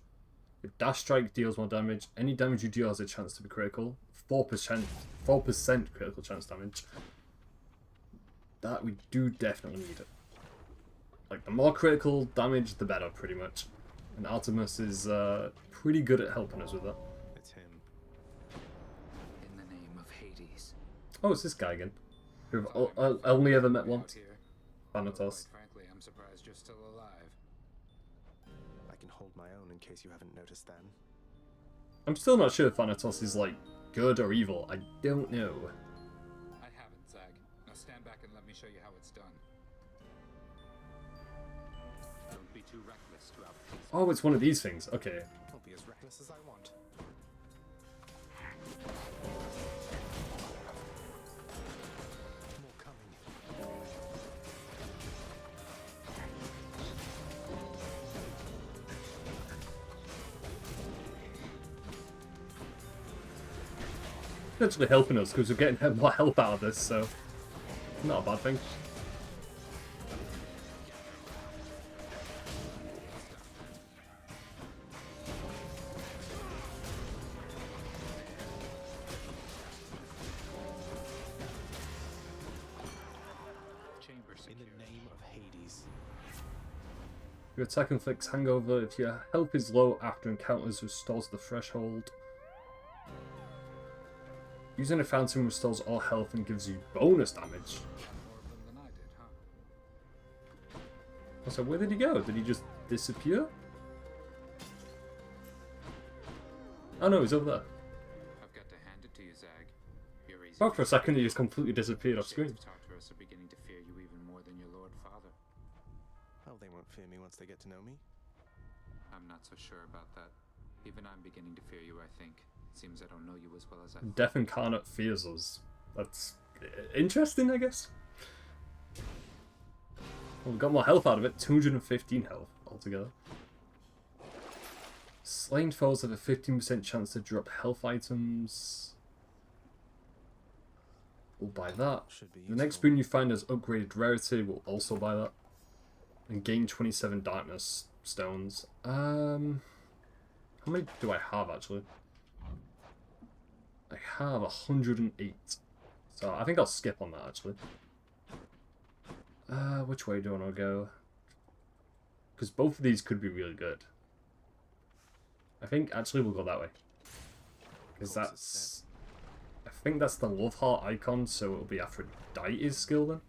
If Dash Strike deals more damage, any damage you deal has a chance to be critical. 4% critical chance damage. That we do definitely need it. Like, the more critical damage, the better, pretty much. And Artemis is pretty good at helping us with that. It's him. In the name of Hades. Oh, it's this guy again. Who I've only ever met once. Thanatos. Frankly, I'm surprised you're still alive. I can hold my own in case you haven't noticed then. I'm still not sure if Thanatos is, like, good or evil. I don't know. I haven't, Zag. Now stand back and let me show you how it's done. Don't be too reckless to outpace. Oh, it's one of these things. Okay. I'll be as reckless as I want. More coming. It's actually helping us because we're getting more help out of this, so not a bad thing. In the name of Hades. Your attack inflicts hangover if your health is low after encounters restores the threshold. Using a fountain restores all health and gives you bonus damage. So where did he go? Did he just disappear? Oh no, he's over there. I've got to hand it to you, Zag. You're easy. Oh, for a second he just completely disappeared off screen. TARTARUS are beginning to fear you even more than your Lord Father. Oh, they won't fear me once they get to know me. I'm not so sure about that. Even I'm beginning to fear you, I think. Seems I don't know you as well as I thought. Death Incarnate fears us. That's interesting, I guess. Well, we got more health out of it. 215 health altogether. Slain foes have a 15% chance to drop health items. We'll buy that. The next boon you find as upgraded rarity, we'll also buy that. And gain 27 darkness stones. How many do I have actually? I have 108. So I think I'll skip on that actually. Which way do I want to go? Because both of these could be really good. I think actually we'll go that way. Because that's... I think that's the love heart icon, so it'll be Aphrodite's skill then.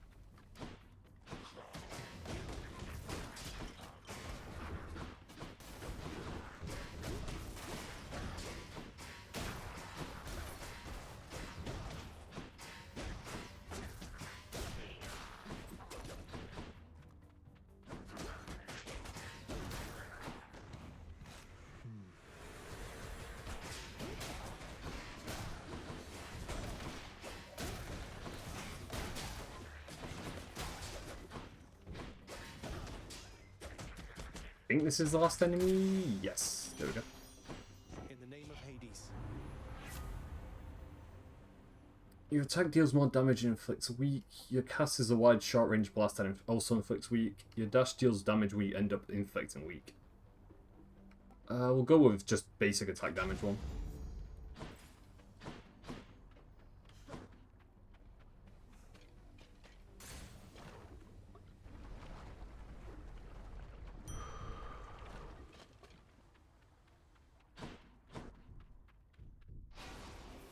think this is the last enemy. Yes, there we go. In the name of Hades. Your attack deals more damage and inflicts weak. Your cast is a wide short-range blast and also inflicts weak. Your dash deals damage we end up inflicting weak. We'll go with just basic attack damage one.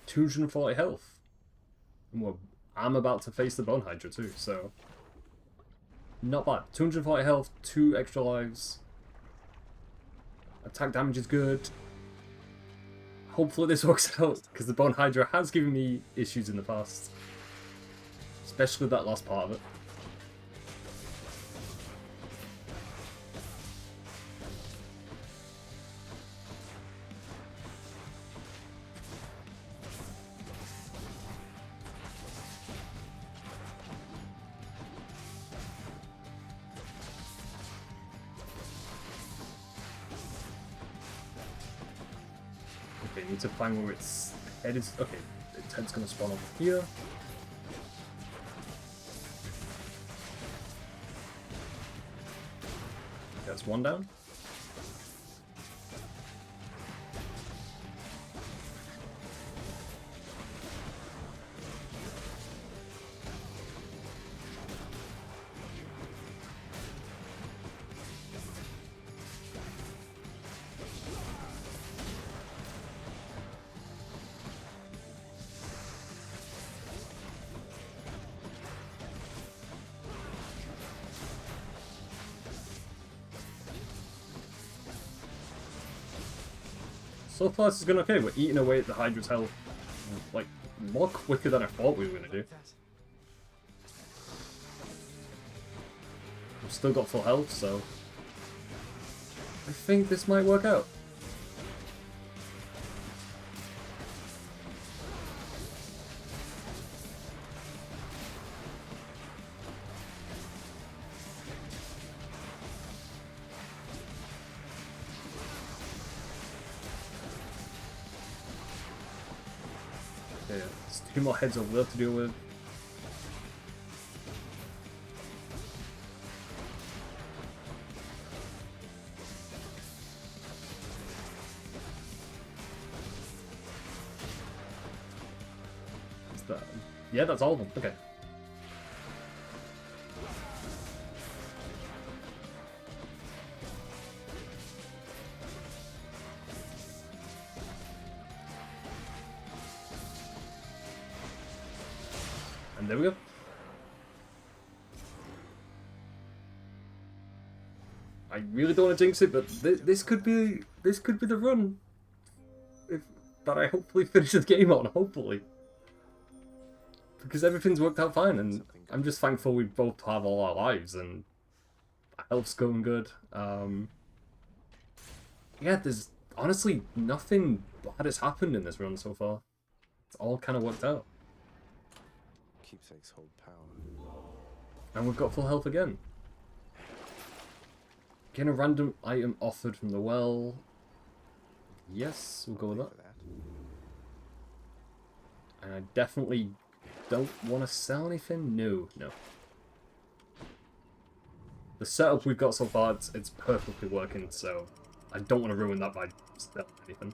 $240 health. And I'm about to face the Bone Hydra too, so not bad. 240 health, 2 extra lives. Attack damage is good. Hopefully this works out, because the Bone Hydra has given me issues in the past. Especially that last part of it. Okay, need to find where its head is. Okay, its head's gonna spawn over here. That's one down. So far this is going okay. We're eating away at the Hydra's health, like, more quicker than I thought we were going to do. We've still got full health, so I think this might work out. Okay, there's 2 more heads over there to deal with. Is that... Yeah, that's all of them. Okay. And there we go. I really don't want to jinx it, but this could be the run that I hopefully finish the game on. Hopefully, because everything's worked out fine, and I'm just thankful we both have all our lives and our health's going good. Yeah, there's honestly nothing bad has happened in this run so far. It's all kind of worked out. Keepsakes hold power. And we've got full health again. Get a random item offered from the well. Yes, we'll go with that. And I definitely don't want to sell anything. No. The setup we've got so far, it's perfectly working, so I don't want to ruin that by selling anything.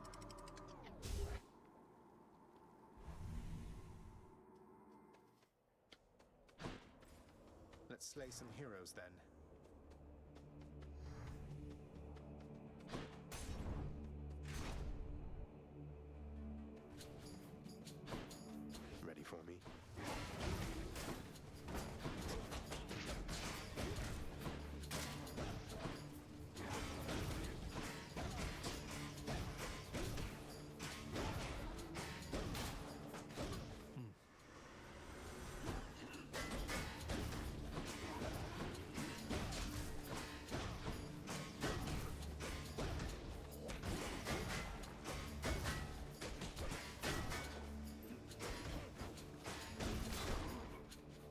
Let's slay some heroes then. Ready for me?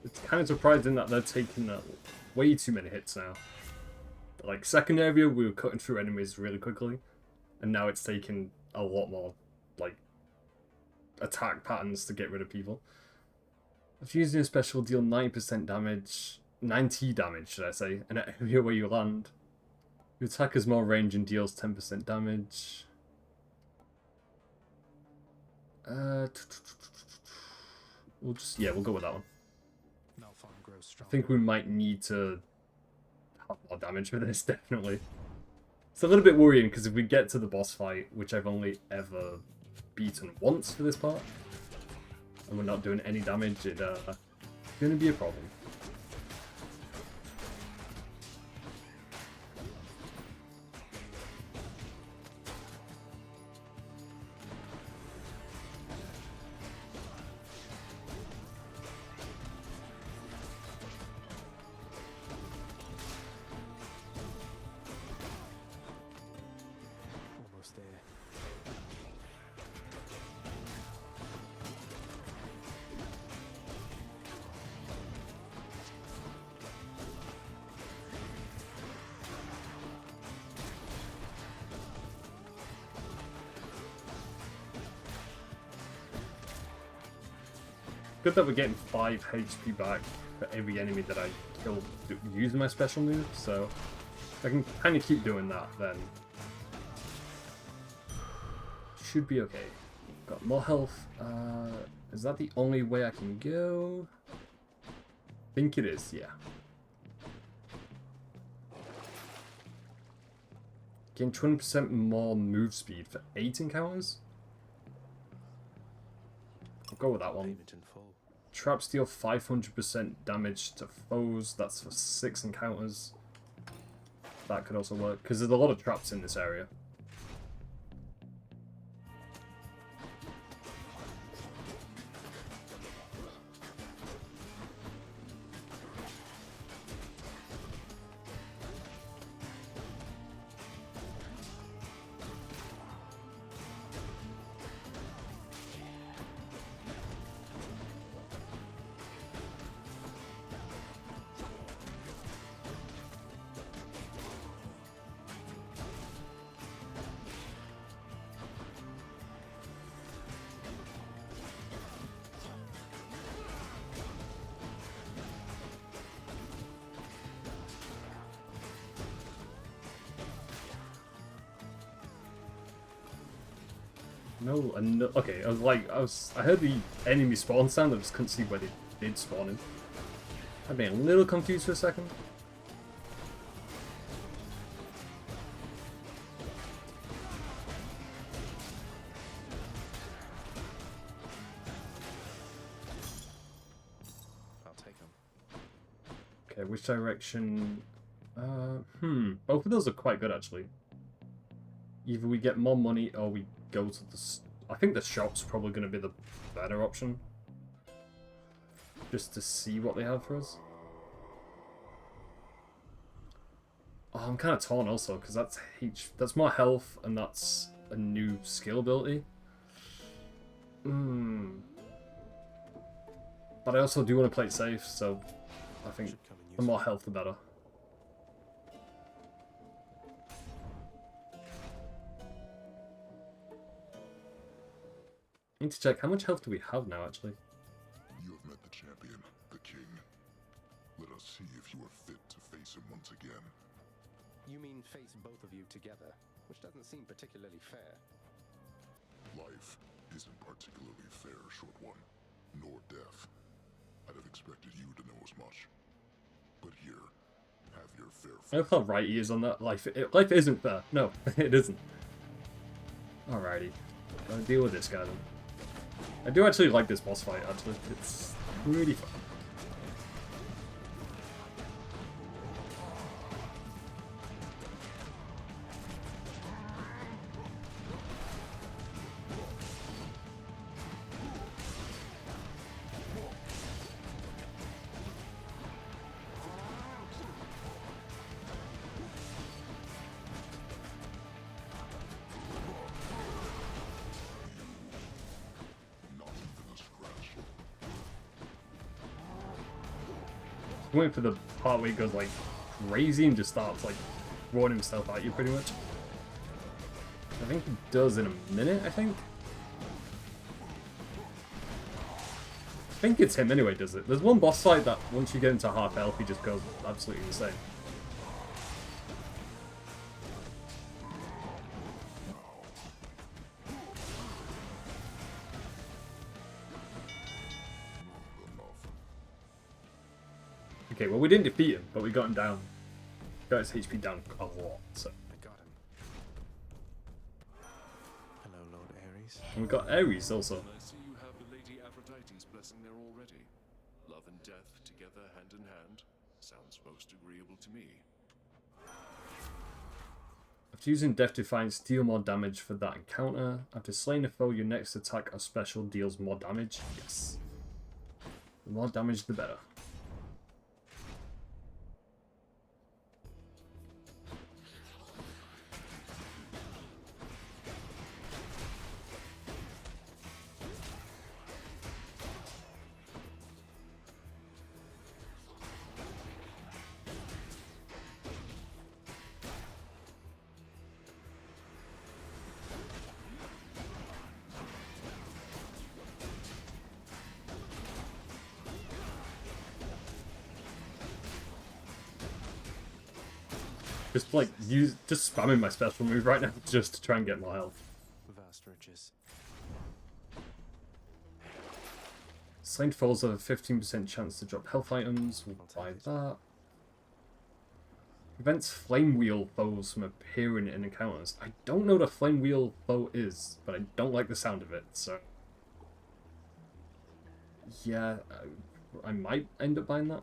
It's kind of surprising that they're taking way too many hits now. like second area, we were cutting through enemies really quickly, and now it's taking a lot more like attack patterns to get rid of people. If using a special, deal 90% damage, 90 damage should I say, in an area where you land. Your attack has more range and deals 10% damage. We'll go with that one. I think we might need to have more damage for this, definitely. It's a little bit worrying because if we get to the boss fight, which I've only ever beaten once for this part, and we're not doing any damage, it's gonna be a problem. Almost there. Good that we're getting 5 HP back for every enemy that I kill using my special move, so I can kind of keep doing that then. Should be okay. Got more health. Is that the only way I can go? I think it is, yeah. Gain 20% more move speed for 8 encounters? I'll go with that one. Traps deal 500% damage to foes. That's for 6 encounters. That could also work, because there's a lot of traps in this area. No, okay, I heard the enemy spawn sound, I just couldn't see where they did spawn in. I've been a little confused for a second. I'll take them. Okay, which direction? Both of those are quite good actually. Either we get more money or we go to the... I think the shop's probably going to be the better option. Just to see what they have for us. Oh, I'm kind of torn also, because that's more health and that's a new skill ability. But I also do want to play it safe, so I think the more health the better. I need to check, how much health do we have now, actually? You have met the champion, the king. Let us see if you are fit to face him once again. You mean face both of you together, which doesn't seem particularly fair. Life isn't particularly fair, short one, nor death. I'd have expected you to know as much. But here, have your fair fight. I love how right he is on that. Life isn't fair. No, it isn't. Alrighty. Gotta deal with this guy then. I do actually like this boss fight, actually. It's really fun. I'm waiting for the part where he goes like crazy and just starts like throwing himself at you pretty much. I think he does in a minute, I think. I think it's him anyway, does it? There's one boss fight that once you get into half health, he just goes absolutely insane. Okay, well we didn't defeat him, but we got him down. Got his HP down a lot, so. I got him. Hello, Lord Ares. And we got Ares also. I see you have the Lady Aphrodite's blessing there already. Love and death together hand in hand. Sounds most agreeable to me. After using Death Defiance, deal more damage for that encounter. After slaying a foe, your next attack or special deals more damage. Yes. The more damage, the better. Just like just spamming my special move right now just to try and get more health. Vast riches. Slain foes have a 15% chance to drop health items. We'll buy that. Prevents flame wheel foes from appearing in encounters. I don't know what a flame wheel foe is, but I don't like the sound of it, so yeah, I might end up buying that.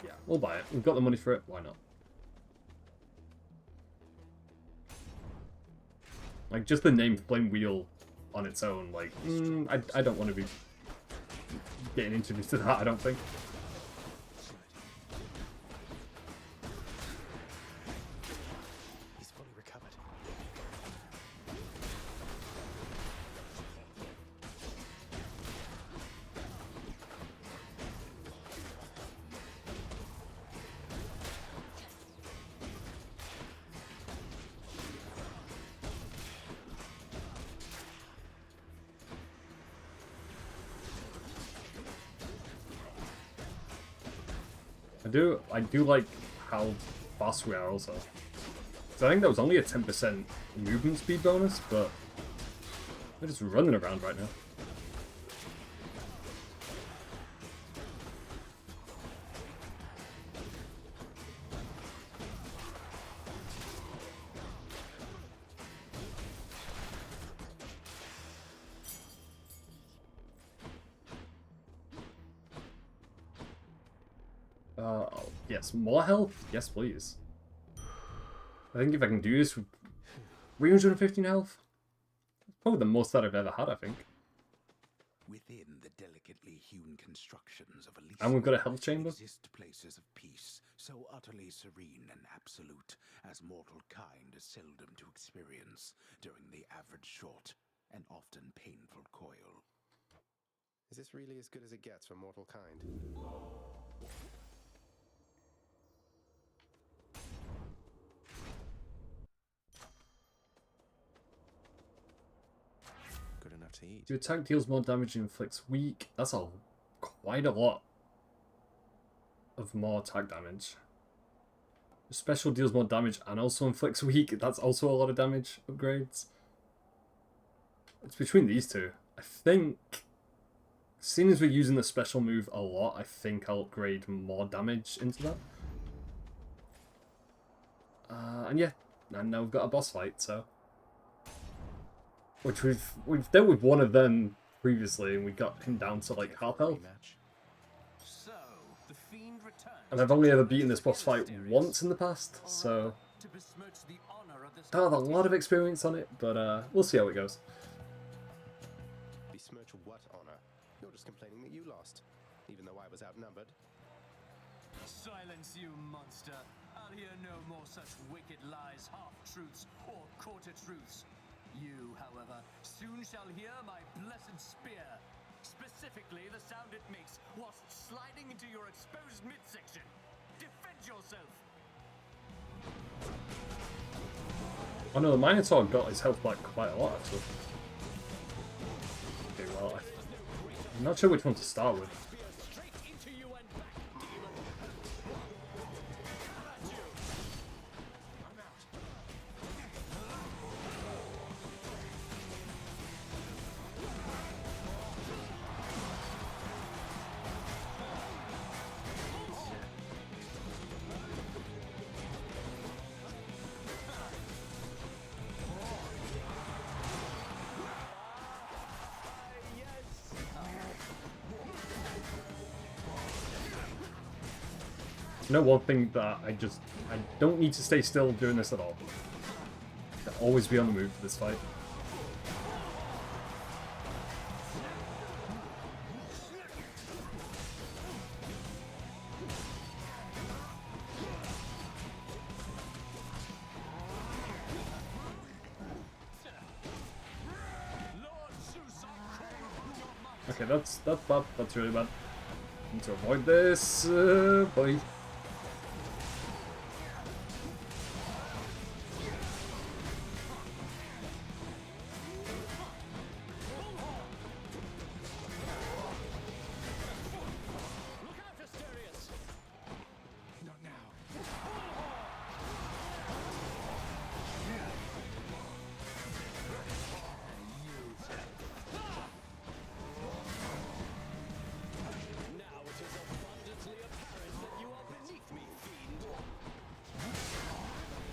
Yeah, we'll buy it. We've got the money for it. Why not? Like, just the name Flame Wheel on its own, like, I don't want to be getting introduced to that, I don't think. He's fully recovered. I do like how fast we are also. So I think that was only a 10% movement speed bonus, but we're just running around right now. Yes, more health? Yes, please. I think if I can do this with 315 health, probably the most that I've ever had, I think. Within the delicately hewn constructions of Elysium, And we've got a health chamber. Exist places of peace, so utterly serene and absolute as mortal kind is seldom to experience during the average short and often painful coil. Is this really as good as it gets for mortal kind? Good enough to eat. Your attack deals more damage and inflicts weak. That's quite a lot of more attack damage. Your special deals more damage and also inflicts weak. That's also a lot of damage upgrades. It's between these two. I think, seeing as we're using the special move a lot, I think I'll upgrade more damage into that. And yeah, and now we've got a boss fight, so. Which we've dealt with one of them previously, and we got him down to like half health. And I've only ever beaten this boss fight once in the past, so I don't have a lot of experience on it, but we'll see how it goes. Besmirch what honor? You're just complaining that you lost, even though I was outnumbered. Silence, you monster! I'll hear no more such wicked lies, half-truths, or quarter-truths. You, however, soon shall hear my blessed spear. Specifically, the sound it makes whilst sliding into your exposed midsection. Defend yourself! Oh no, the Minotaur got his health back quite a lot actually. Okay, well, I'm not sure which one to start with. You know, one thing that I don't need to stay still during this at all. I can always be on the move for this fight. Okay, that's bad. That's really bad. Need to avoid this, boy.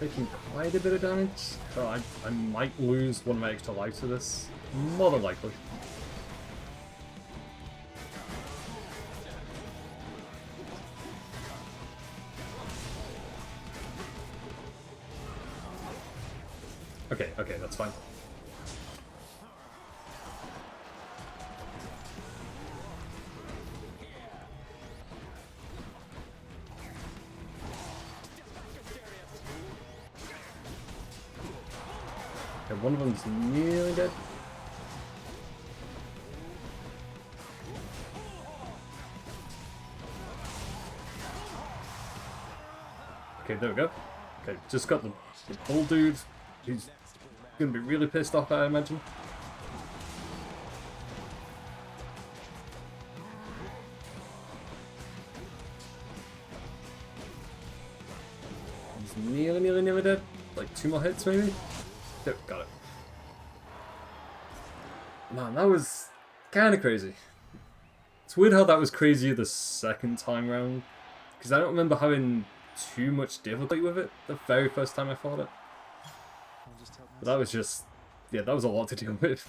Taking quite a bit of damage, so I might lose one of my extra lives to this. More than likely. Okay, that's fine. Okay, one of them's nearly dead. Okay, there we go. Okay, just got the bull dude. He's gonna be really pissed off, I imagine. He's nearly dead. Like 2 more hits, maybe? Yep, got it. Man, that was kind of crazy. It's weird how that was crazier the second time round, because I don't remember having too much difficulty with it the very first time I fought it. But that was just, yeah, that was a lot to deal with.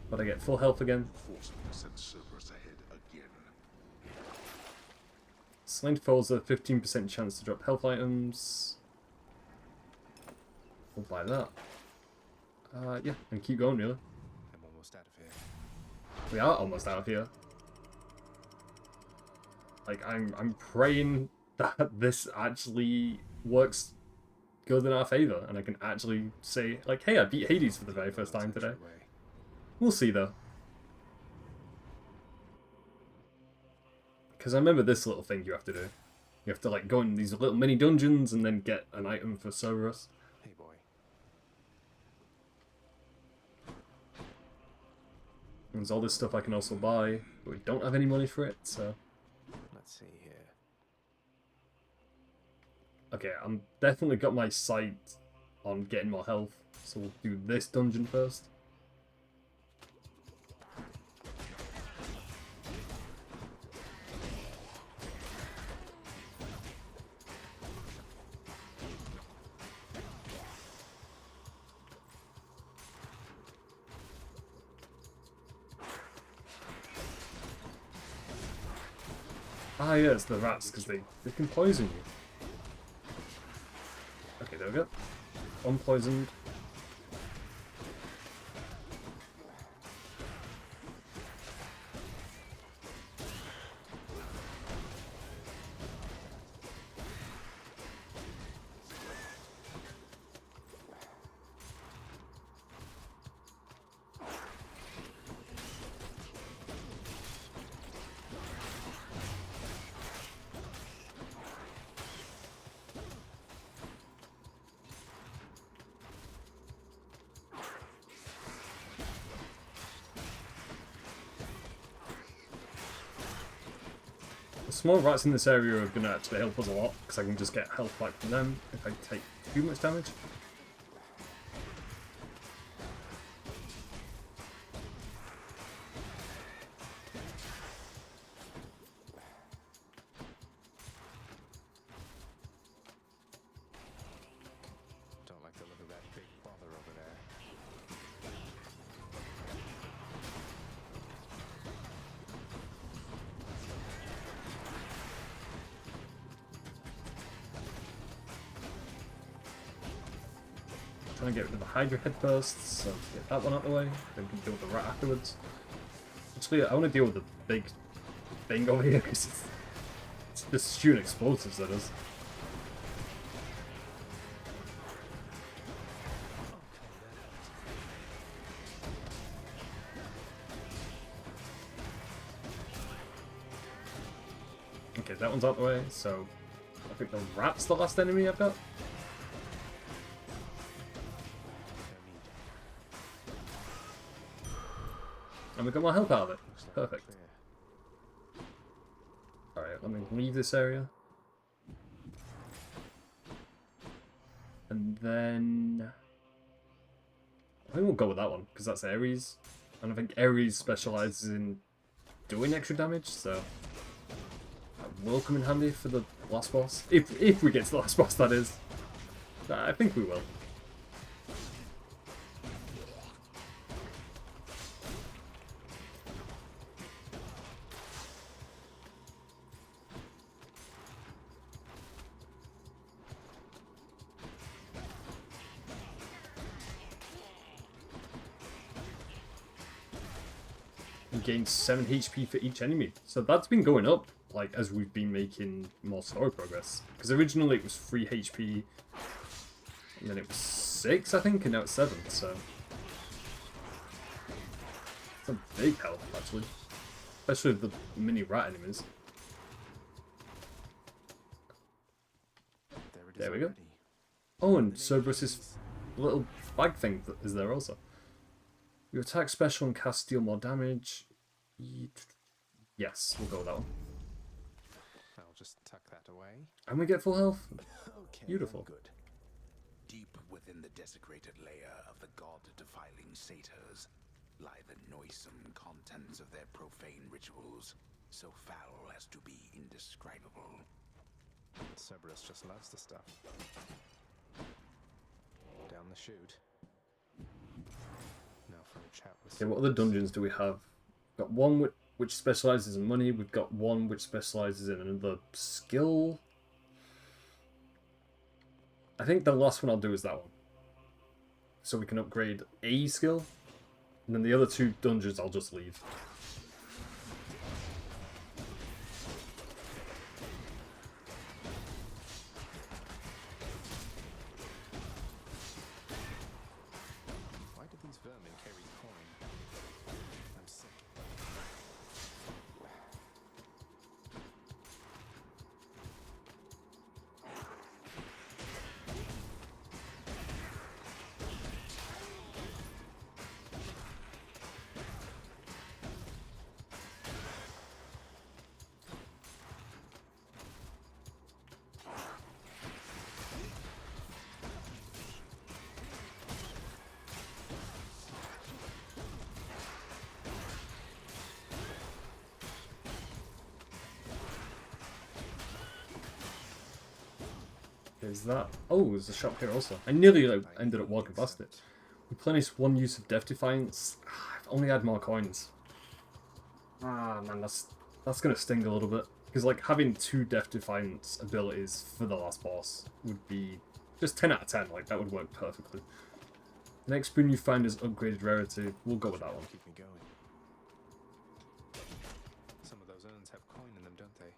But I get full health again. Slain foes a 15% chance to drop health items. We'll buy that. Yeah, and keep going really. I'm almost out of here. We are almost out of here. Like, I'm praying that this actually works good in our favor, and I can actually say, like, hey, I beat Hades for the very first time today. We'll see, though. Because I remember this little thing you have to do. You have to, like, go in these little mini dungeons and then get an item for Cerberus. Hey, boy. And there's all this stuff I can also buy, but we don't have any money for it, so... Let's see here. Okay, I'm definitely got my sight on getting more health, so we'll do this dungeon first. Ah, yeah, it's the rats, because they can poison you. Okay, there we go. Unpoisoned. small rats in this area are going to actually help us a lot, because I can just get health back from them if I take too much damage. Don't like the look of that big bother over there. Trying to get rid of the Hydra head first, so get that one out of the way, then we can deal with the rat afterwards. Actually, I want to deal with the big thing over here, because it's just shooting explosives at us. Okay, that one's out the way, so I think the rat's the last enemy I've got. And we got more health out of it. Perfect. Alright, let me leave this area. And then I think we'll go with that one, because that's Ares. And I think Ares specializes in doing extra damage, so that will come in handy for the last boss. If we get to the last boss, that is. I think we will. Gain 7 HP for each enemy, so that's been going up like as we've been making more story progress, because originally it was 3 HP and then it was 6 I think, and now it's 7, so it's a big help actually, especially with the mini rat enemies. There we go. Oh, and Cerberus's little bag thing is there also. You attack special and cast deal more damage. Yes, we'll go with that one. I'll just tuck that away. And we get full health. Okay, Beautiful. good. Deep within the desecrated layer of the god-defiling satyrs lie the noisome contents of their profane rituals, so foul as to be indescribable. Cerberus just loves the stuff. Down the chute. Now for a chat with. Okay, what other dungeons do we have? We've got one which specializes in money. We've got one which specializes in another skill. I think the last one I'll do is that one. So we can upgrade a skill. And then the other 2 dungeons I'll just leave. Why do these vermin carry coin? I'm sick. Is that? Oh, there's a shop here also. I nearly ended up walking past it. Replenish 1 use of Death Defiance. I've only had more coins. Ah, man, that's gonna sting a little bit. Because like having 2 Death Defiance abilities for the last boss would be just 10 out of 10. Like that would work perfectly. The next boon you find is upgraded rarity. We'll go with that one. Keep me going. Some of those urns have coin in them, don't they?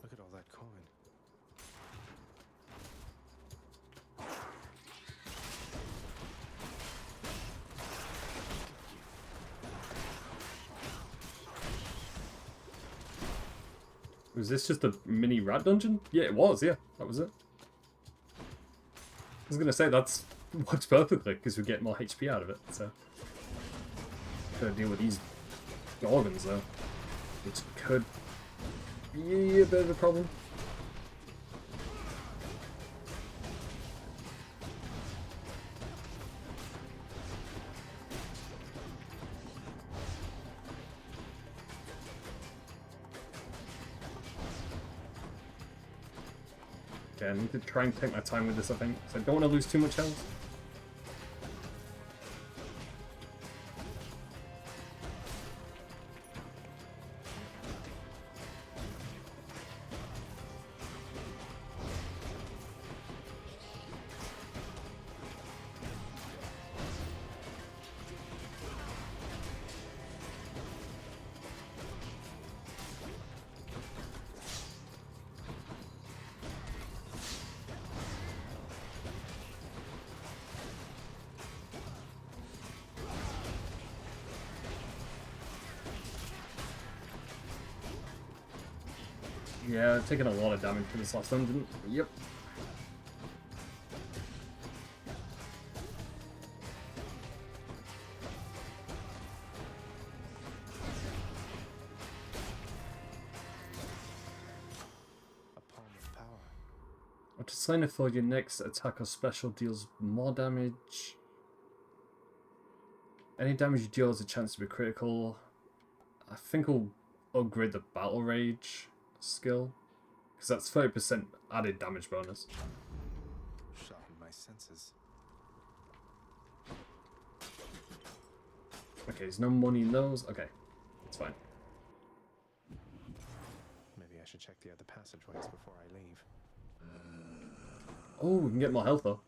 Look at all that coin. Was this just a mini rat dungeon? Yeah, it was, yeah. That was it. I was gonna say, that's works perfectly, because we get more HP out of it, so. Gotta deal with these gorgons, though. Which could be a bit of a problem. Okay, I need to try and take my time with this, I think, so I don't want to lose too much health. Yeah, I've taken a lot of damage for this last dungeon. Yep. After slaying a foe, your next attack or special deals more damage. Any damage you deal has a chance to be critical. I think I'll upgrade the Battle Rage skill, because that's 30% added damage bonus. Sharpen my senses. Okay, there's no money in those. Okay, it's fine. Maybe I should check the other passageways before I leave. Oh, we can get more health though.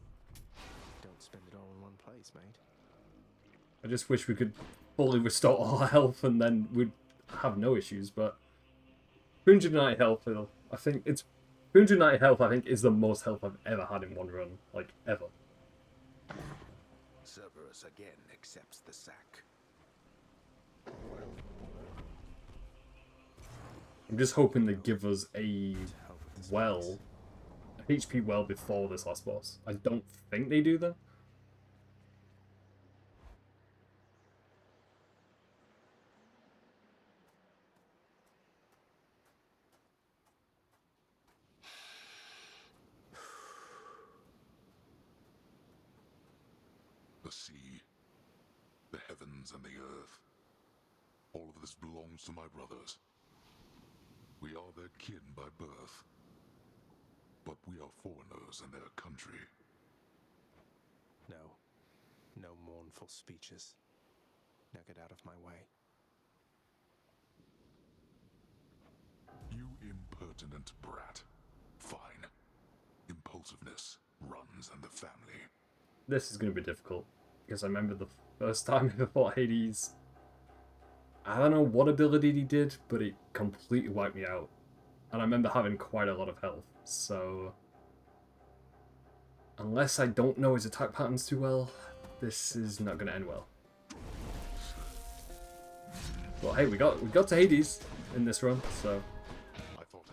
Don't spend it all in one place, mate. I just wish we could fully restore all our health and then we'd have no issues, but 390 health, I think it's 390 health. I think is the most health I've ever had in one run, like ever. Cerberus again accepts the sack. I'm just hoping they give us a well, a HP well before this last boss. I don't think they do though. The sea, the heavens and the earth. All of this belongs to my brothers. We are their kin by birth, but we are foreigners in their country. No. No mournful speeches. Now get out of my way. You impertinent brat. Fine. Impulsiveness runs in the family. This is going to be difficult, because I remember the first time I fought Hades, I don't know what ability he did, but it completely wiped me out. And I remember having quite a lot of health, so unless I don't know his attack patterns too well, this is not going to end well. Well, hey, we got to Hades in this run, so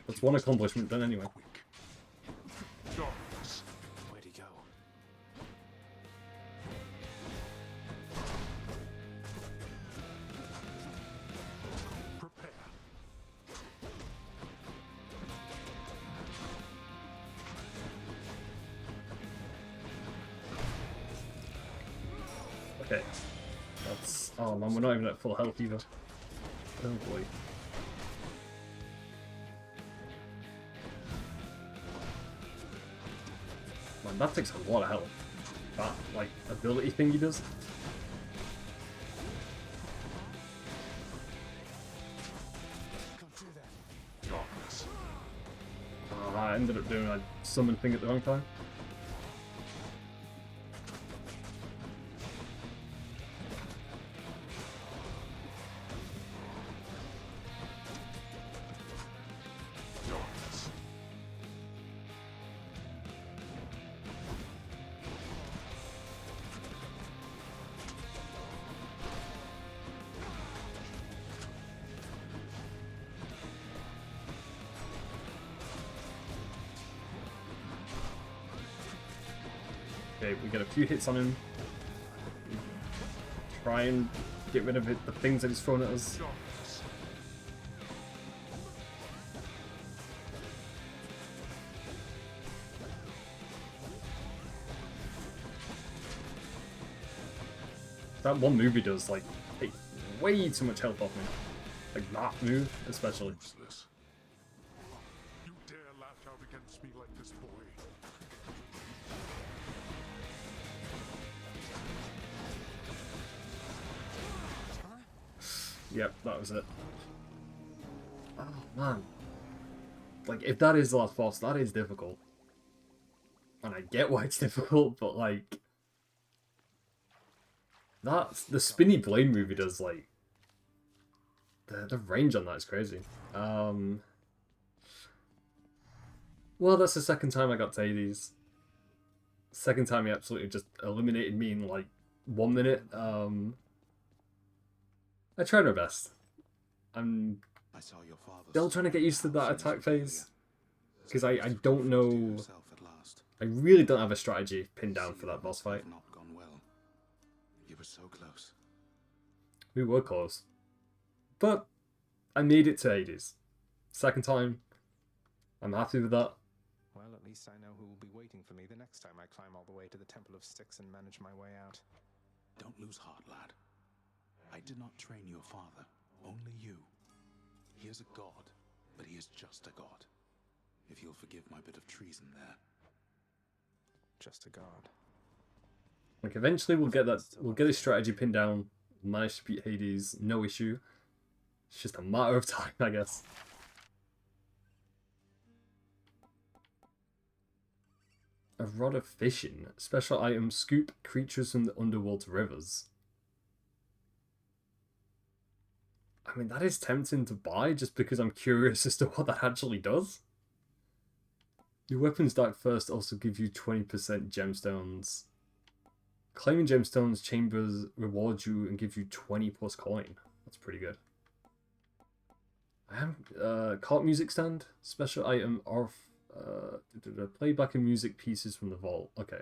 that's one accomplishment done anyway. Where'd he go? Okay, that's... oh man, we're not even at full health either. Oh boy. Man, that takes a lot of health. That, like, ability thing he does. Oh, I ended up doing a summon thing at the wrong time. Okay, we get a few hits on him. Try and get rid of it, the things that he's thrown at us. That one move he does, like, take way too much health off me. Like, that move, especially. Useless. You dare lash out against me like this, boy? Yep, that was it. Oh, man. Like, if that is the last boss, that is difficult. And I get why it's difficult, but, like... That's... The spinny blade move he does, like... The range on that is crazy. Well, that's the second time I got to Hades. Second time he absolutely just eliminated me in, like, 1 minute. I tried my best. I'm still trying to get used to that attack phase. Because I don't know... I really don't have a strategy pinned down for that boss fight. Not gone well. You were so close. We were close. But I made it to Hades. Second time. I'm happy with that. Well, at least I know who will be waiting for me the next time I climb all the way to the Temple of Styx and manage my way out. Don't lose heart, lad. I did not train your father, only you. He is a god, but he is just a god. If you'll forgive my bit of treason there. Just a god. Like, eventually we'll get that, we'll get his strategy pinned down, manage to beat Hades, no issue. It's just a matter of time, I guess. A rod of fishing. Special item, scoop creatures from the underwater rivers. I mean, that is tempting to buy just because I'm curious as to what that actually does. Your weapons die first also give you 20% gemstones. Claiming gemstones chambers rewards you and gives you 20 plus coin. That's pretty good. I am cart music stand. Special item of play back in music pieces from the vault. Okay.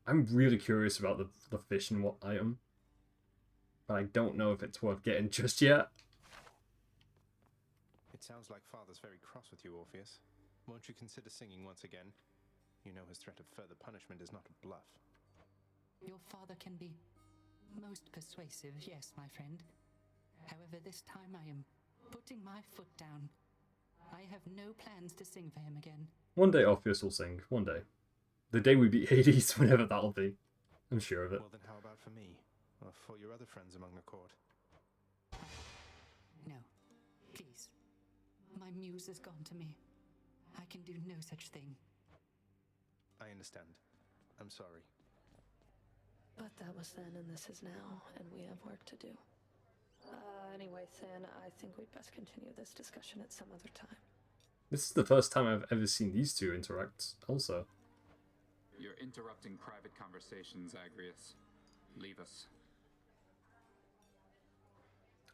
I'm really curious about the fishing item. But I don't know if it's worth getting just yet. It sounds like Father's very cross with you, Orpheus. Won't you consider singing once again? You know his threat of further punishment is not a bluff. Your father can be most persuasive, yes, my friend. However, this time I am putting my foot down. I have no plans to sing for him again. One day Orpheus will sing. One day. The day we beat Hades, whenever that'll be. I'm sure of it. Well then how about for me? Or for your other friends among the court? No. Please. My muse has gone to me. I can do no such thing. I understand. I'm sorry. But that was then and this is now, and we have work to do. Anyway, Thin, I think we'd best continue this discussion at some other time. This is the first time I've ever seen these two interact, also. You're interrupting private conversations, Agrius. Leave us.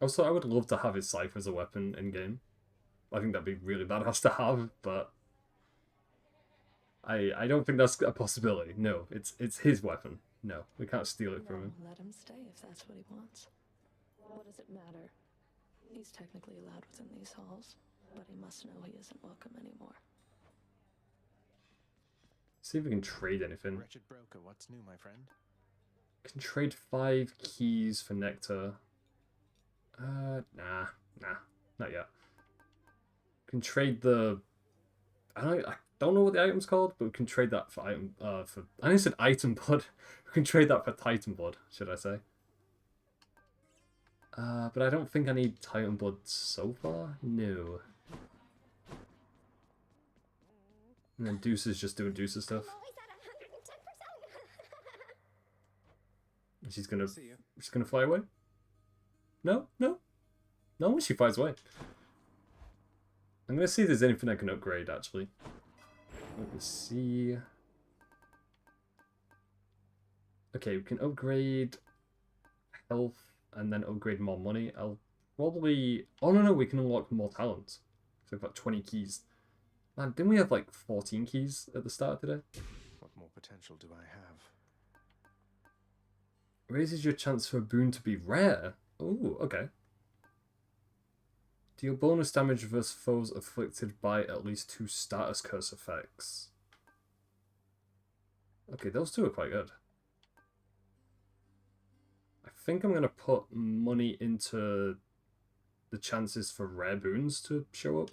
Also, I would love to have his scythe as a weapon in-game. I think that'd be really badass to have, but... I don't think that's a possibility. No, it's his weapon. No, we can't steal it from him. Let him stay if that's what he wants. What does it matter? He's technically allowed within these halls, but he must know he isn't welcome anymore. See if we can trade anything. Wretched broker, what's new, my friend? Can trade 5 keys for nectar. Nah, not yet. Can trade the... I don't know what the item's called, but we can trade that for item, I said item blood. We can trade that for Titan blood, should I say. But I don't think I need Titan blood so far. No. And then Deuce is just doing Deuce's stuff. And she's gonna fly away? No? She flies away. I'm gonna see if there's anything I can upgrade, actually. Let me see. Okay, we can upgrade health and then upgrade more money. I'll probably... Oh, no, we can unlock more talent. So we've got 20 keys. Man, didn't we have like 14 keys at the start of today? What more potential do I have? Raises your chance for a boon to be rare. Oh, okay. Deal bonus damage versus foes afflicted by at least 2 status curse effects. Okay, those two are quite good. think I'm going to put money into the chances for rare boons to show up.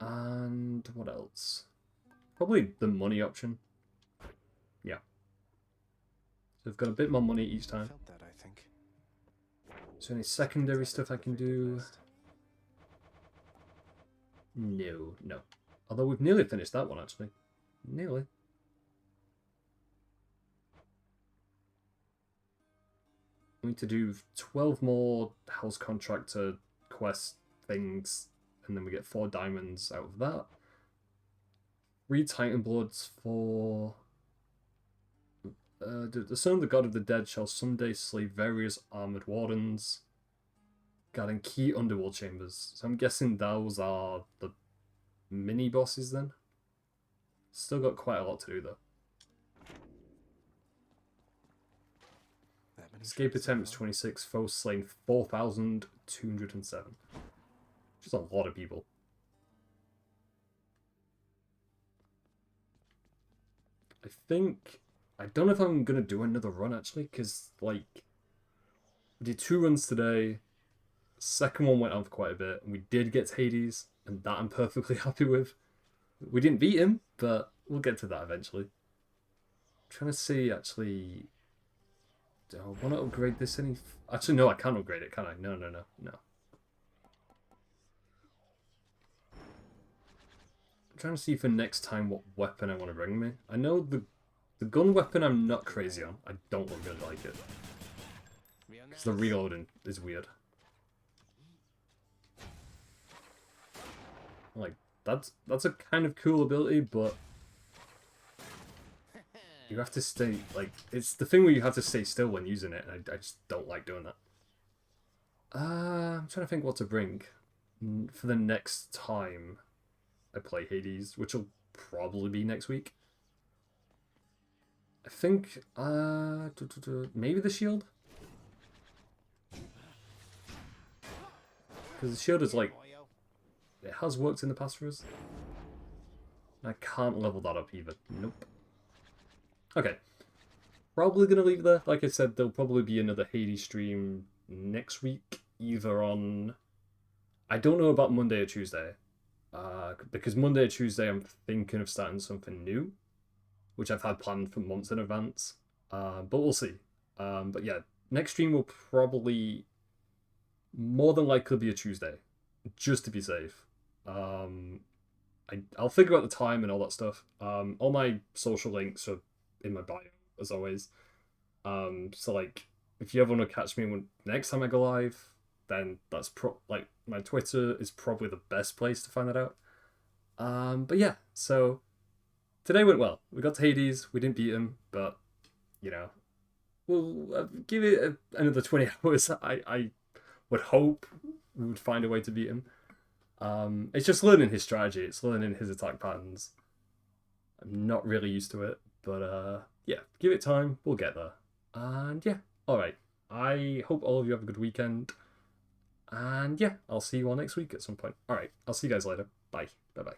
And what else? Probably the money option. Yeah. So I've got a bit more money each time. Felt that, I think. Is there any secondary stuff I can do? No, no. Although we've nearly finished that one, actually. Nearly. We need to do 12 more house contractor quest things, and then we get 4 diamonds out of that. 3 Titan Bloods for... the son of the god of the dead shall someday slay various armored wardens, guarding key underworld chambers. So I'm guessing those are the mini bosses then. Still got quite a lot to do though. Escape attempts 26, foes slain 4,207. Which is a lot of people. I think... I don't know if I'm going to do another run actually, because like... We did 2 runs today. Second one went on for quite a bit, and we did get to Hades, and that I'm perfectly happy with. We didn't beat him, but we'll get to that eventually. I'm trying to see actually... Do I want to upgrade this any... Actually, no, I can't upgrade it, can I? No. I'm trying to see for next time what weapon I want to bring me. I know the gun weapon I'm not crazy on. I don't really like it. Because the reloading is weird. Like, that's a kind of cool ability, but... You have to stay, like, it's the thing where you have to stay still when using it, and I just don't like doing that. I'm trying to think what to bring for the next time I play Hades, which will probably be next week. I think, maybe the shield? Because the shield is like, it has worked in the past for us. And I can't level that up either. Nope. Okay, probably going to leave it there. Like I said, there'll probably be another Hades stream next week, either on... I don't know about Monday or Tuesday, because Monday or Tuesday I'm thinking of starting something new, which I've had planned for months in advance, but we'll see. But yeah, next stream will probably more than likely be a Tuesday, just to be safe. I'll figure out the time and all that stuff. All my social links are in my bio, as always. So like, if you ever want to catch me when next time I go live, then that's like my Twitter is probably the best place to find that out. But yeah, so today went well. We got to Hades, we didn't beat him, but you know, we'll give it another 20 hours. I would hope we would find a way to beat him. It's just learning his strategy, it's learning his attack patterns. I'm not really used to it, but yeah, give it time, we'll get there. And yeah, alright. I hope all of you have a good weekend. And yeah, I'll see you all next week at some point. Alright, I'll see you guys later. Bye. Bye-bye.